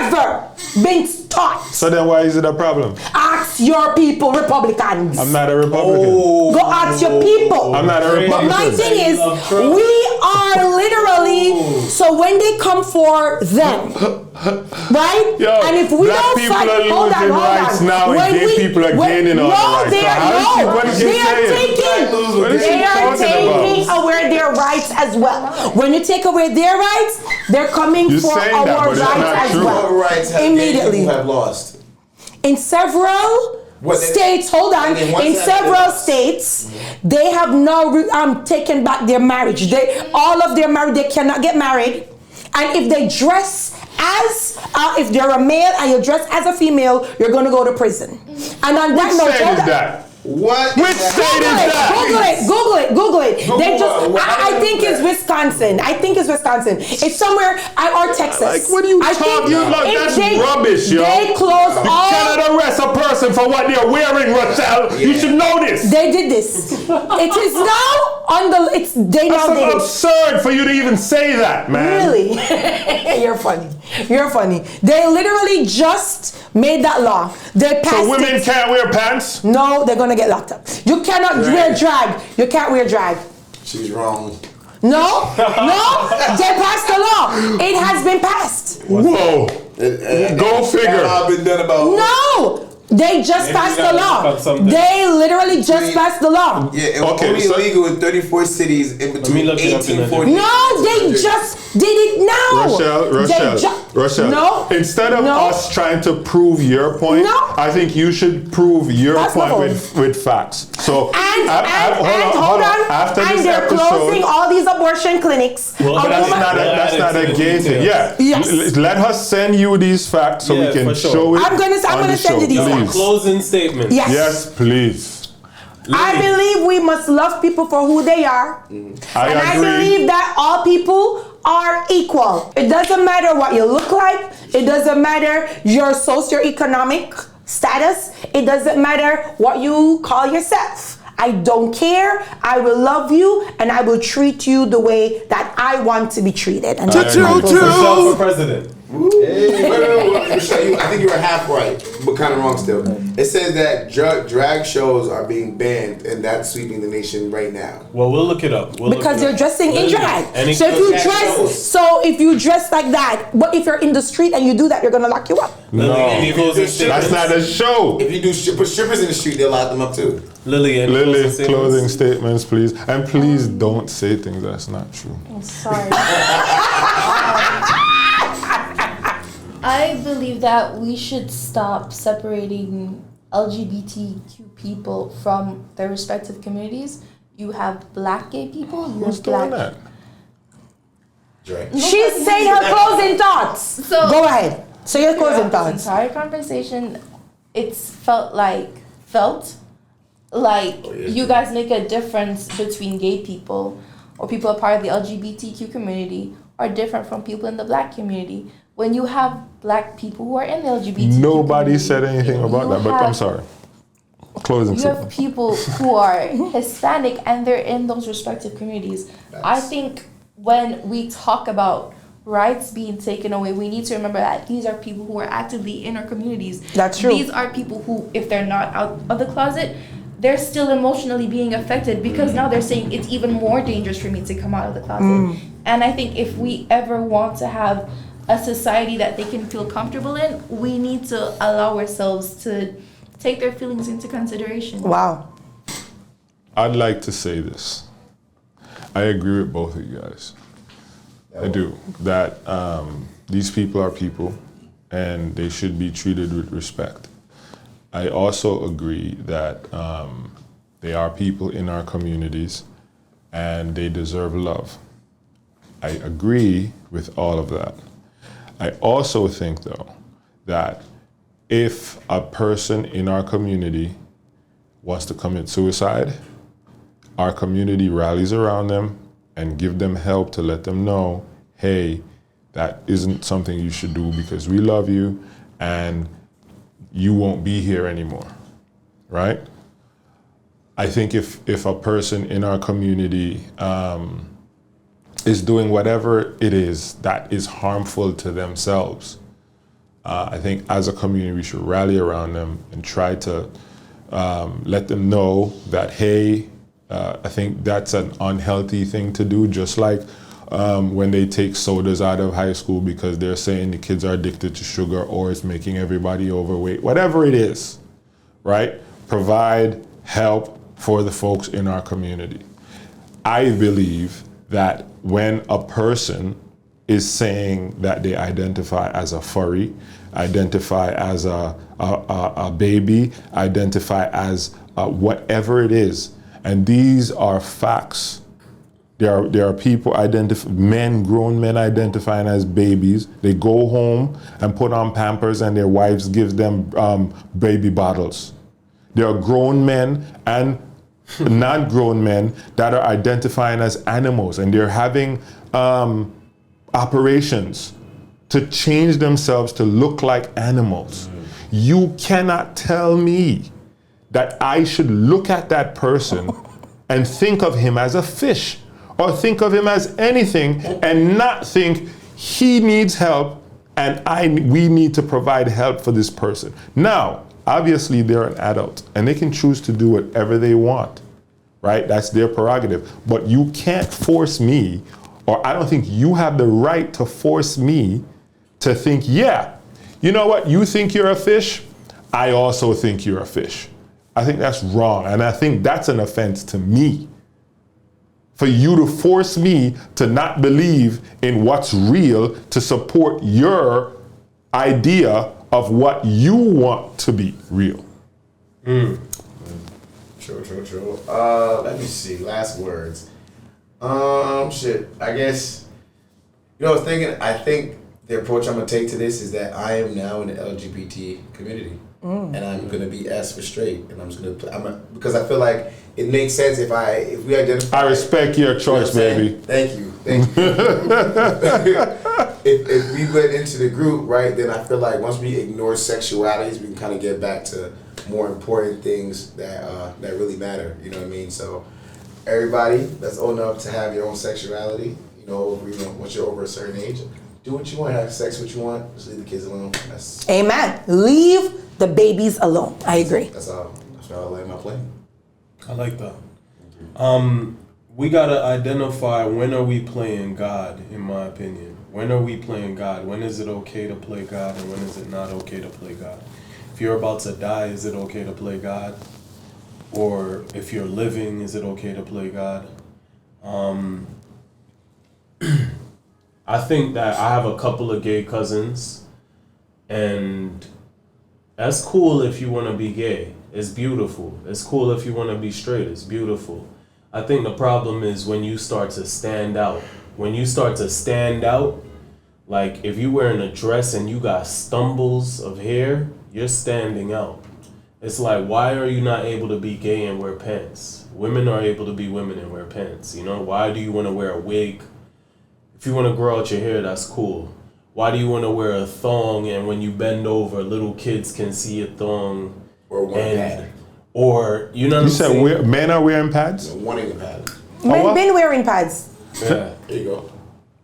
never been taught. So then why is it a problem? Ask your people, Republicans. I'm not a Republican. Go ask your people. I'm not a But Republican. my thing is, we are literally, so So when they come for them, right? Yo, and if we black don't people fight, are hold losing on, rights now, and When gay people are gaining all the rights. They So are, how is what is he they are saying? taking, What is he they are talking taking about? away their rights as well. When you take away their rights, they're coming You're for saying our that, but it's rights not as true. well. What rights have Immediately. gay people have lost? In several states, hold on, in several states, they have now taken back their marriage. All of their marriage, they cannot get married. And if they dress as, if they're a male and you dress as a female, you're going to go to prison. And on that note, What is that? What? Which state is that? Google it. They just, what? I think it's Wisconsin. It's somewhere, or Texas. Like, what are you talking about? That's rubbish, yo. They close You all. cannot arrest a person for what they're wearing, Rochelle. You should know this. They did this. It is now on the. They now did That's it. absurd for you to even say that, man. Really? You're funny. They literally just made that law. They passed So women it. can't wear pants? No, they're gonna get locked up. You cannot wear drag. You can't wear drag. She's wrong. No, they passed the law. It has been passed. Whoa. Go figure. I've been done about. No, they just Maybe passed you the gotta law. look up something. They literally just passed the law. Yeah, it was Okay, only so- illegal in 34 cities in between look it up in the 1840. No, they just did it now. Rochelle. No. Instead of No. us trying to prove your point, No. I think you should prove your That's point not with facts. So Hold on. After And this they're episode, closing all these abortion clinics. Well, A that's woman- not a gay thing. Yeah. Yes. Let us send you these facts so Yeah, we can for sure. show it. I'm gonna on the send you show, these please. facts. Closing statement. Yes. Yes, please. I believe we must love people for who they are. I And I agree. believe that all people are equal. It doesn't matter what you look like. It doesn't matter your socioeconomic status. It doesn't matter what you call yourself. I don't care. I will love you and I will treat you the way that I want to be treated. And that's my closing Michelle for president. Wait, Michelle, I think you were half right, but kind of wrong still. It says that drag shows are being banned, and that's sweeping the nation right now. Well, we'll look it up. because they're dressing in drag. Any So shows. if you dress like that, but if you're in the street and you do that, you're gonna lock you up. Lily, any closing That's statements? That's not a show. If you do put strippers in the street, they'll lock them up too. Lily, any Lily, closing closing statements? statements, please. And please don't say things that's not true. Sorry. I believe that we should stop separating LGBTQ people from their respective communities. You have black gay people, you Who's have black. doing that? Drag. She's saying her closing thoughts. So- Go ahead. So your closing Throughout thoughts. this entire conversation, it's felt like you guys make a difference between gay people or people a part of the LGBTQ community are different from people in the black community. When you have black people who are in the LGBTQ Nobody community, said anything about you that, but I'm have- sorry. Closing You have statement. people who are Hispanic and they're in those respective communities. I think when we talk about rights being taken away, we need to remember that these are people who are actively in our communities. That's true. These are people who, if they're not out of the closet, they're still emotionally being affected because now they're saying it's even more dangerous for me to come out of the closet. And I think if we ever want to have a society that they can feel comfortable in, we need to allow ourselves to take their feelings into consideration. Wow. I'd like to say this. I agree with both of you guys. I do. That these people are people and they should be treated with respect. I also agree that they are people in our communities and they deserve love. I agree with all of that. I also think, though, that if a person in our community wants to commit suicide, our community rallies around them and give them help to let them know, hey, that isn't something you should do because we love you and you won't be here anymore, right? I think if a person in our community is doing whatever it is that is harmful to themselves, I think as a community we should rally around them and try to let them know that, hey, I think that's an unhealthy thing to do, just like when they take sodas out of high school because they're saying the kids are addicted to sugar or it's making everybody overweight. Whatever it is, right? Provide help for the folks in our community. I believe that when a person is saying that they identify as a furry, identify as a baby, identify as whatever it is, and these are facts. There are people, grown men identifying as babies. They go home and put on Pampers and their wives give them baby bottles. There are grown men and not grown men that are identifying as animals, and they're having operations to change themselves to look like animals. You cannot tell me that I should look at that person and think of him as a fish or think of him as anything and not think he needs help and we need to provide help for this person. Now, obviously they're an adult and they can choose to do whatever they want, right? That's their prerogative. But you can't force me, or I don't think you have the right to force me to think, yeah, you know what, you think you're a fish, I also think you're a fish. I think that's wrong, and I think that's an offense to me. For you to force me to not believe in what's real to support your idea of what you want to be real. True. Let me see, last words. Shit, I guess, you know, I think the approach I'm gonna take to this is that I am now in the LGBT community, and I'm gonna be S for straight, and I'm just gonna because I feel like it makes sense if we identify. I respect your choice, baby. Thank you. If we went into the group, right, then I feel like once we ignore sexualities, we can kind of get back to more important things that really matter. You know what I mean? So everybody that's old enough to have your own sexuality, once you're over a certain age, do what you want, have sex what you want, just leave the kids alone. Amen. Leave the babies alone. I agree. That's all. That's how I lay my plane. I like that. We gotta identify when are we playing God, in my opinion. When are we playing God? When is it okay to play God and when is it not okay to play God? If you're about to die, is it okay to play God? Or if you're living, is it okay to play God? I think that I have a couple of gay cousins, and that's cool if you want to be gay. It's beautiful. It's cool if you want to be straight. It's beautiful. I think the problem is when you start to stand out. When you start to stand out, like if you're wearing a dress and you got stumbles of hair, you're standing out. It's like, why are you not able to be gay and wear pants? Women are able to be women and wear pants. You know, why do you want to wear a wig? If you want to grow out your hair, that's cool. Why do you want to wear a thong and when you bend over, little kids can see a thong? Or one pad. Or, you know what I'm You saying? said men are wearing pads? Wanting a pad. Men been wearing pads. Yeah. There you go.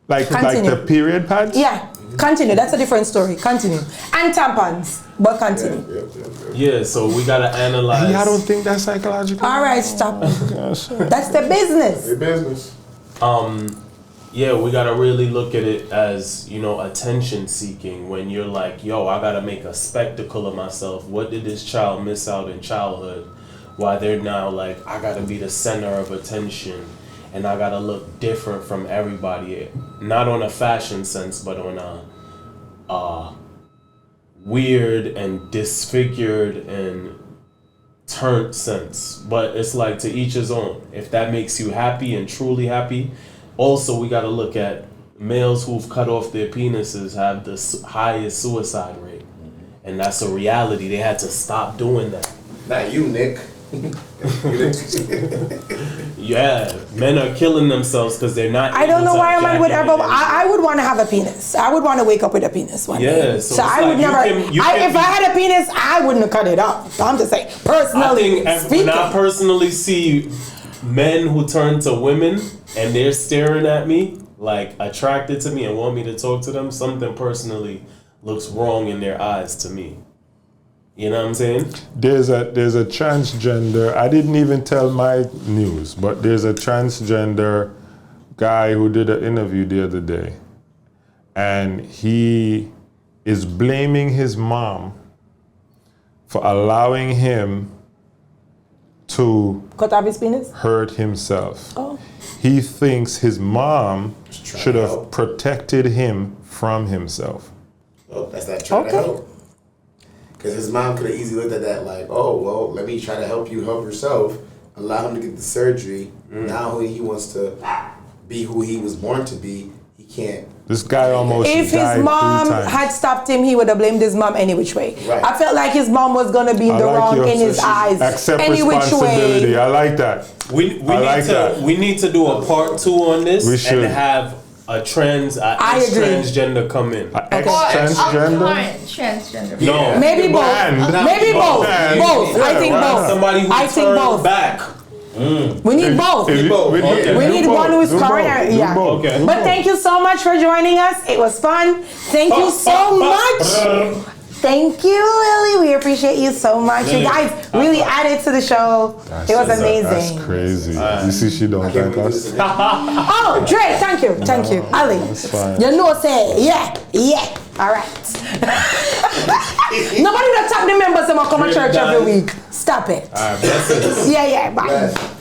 Like Continue. the period pads? Yeah. Continue. That's a different story. Continue. And tampons. But continue. Yep. Yeah, so we gotta analyze. I don't think that's psychological. All right, stop. Gosh. That's the business. Your business. Yeah, we gotta really look at it as, attention seeking. When you're like, yo, I gotta make a spectacle of myself. What did this child miss out in childhood? Why they're now like, I gotta be the center of attention and I gotta look different from everybody. Not on a fashion sense, but on a weird and disfigured and turned sense. But it's like, to each his own. If that makes you happy and truly happy. Also, we got to look at males who've cut off their penises have the highest suicide rate. And that's a reality. They had to stop doing that. Not you, Nick. Yeah, men are killing themselves because they're not. I don't know why a man would ever. ejaculate. I would want to have a penis. I would want to wake up with a penis one day. Yeah, so I it's would like never. you can if I had a penis, I wouldn't have cut it off. I'm just saying, I personally think speaking. when I personally see men who turn to women and they're staring at me, like attracted to me and want me to talk to them, something personally looks wrong in their eyes to me. You know what I'm saying? There's a transgender, I didn't even tell my news, but there's a transgender guy who did an interview the other day, and he is blaming his mom for allowing him to Cut off his penis? hurt himself. Oh. He thinks his mom trying should to have help. protected him from himself. Oh, that's not trying to help. Because his mom could have easily looked at that like, oh, well, let me try to help you help yourself. Allow him to get the surgery. Now he wants to be who he was born to be. He can't. This guy almost If died his mom 3 times. had stopped him, he would have blamed his mom any which way. Right. I felt like his mom was gonna be in the wrong in his eyes. Accept Any which responsibility. way. I like that. We I like need to that. we need to do a part 2 on this We should. and have a I agree. transgender come in. Ex-transgender? Current transgender. No, Maybe both. And- Maybe both. And- Both. I think why not? both. somebody who I think turned both. back. We need both. If you- both. we- Okay. We do need both. one who is Do current. both. Do Yeah. both. Okay. Do But both. thank you so much for joining us. It was fun. Thank you so much. Thank you, Lily. We appreciate you so much. You Lily. guys really added to the show. It was amazing. That's crazy. You see, she don't thank us. Oh, Dre, thank you. Thank you. Ali. That's fine. You know, say, yeah. All right. Nobody will tap the members and come to church every week. Stop it. All right, blessings. Yeah, bye. Yes.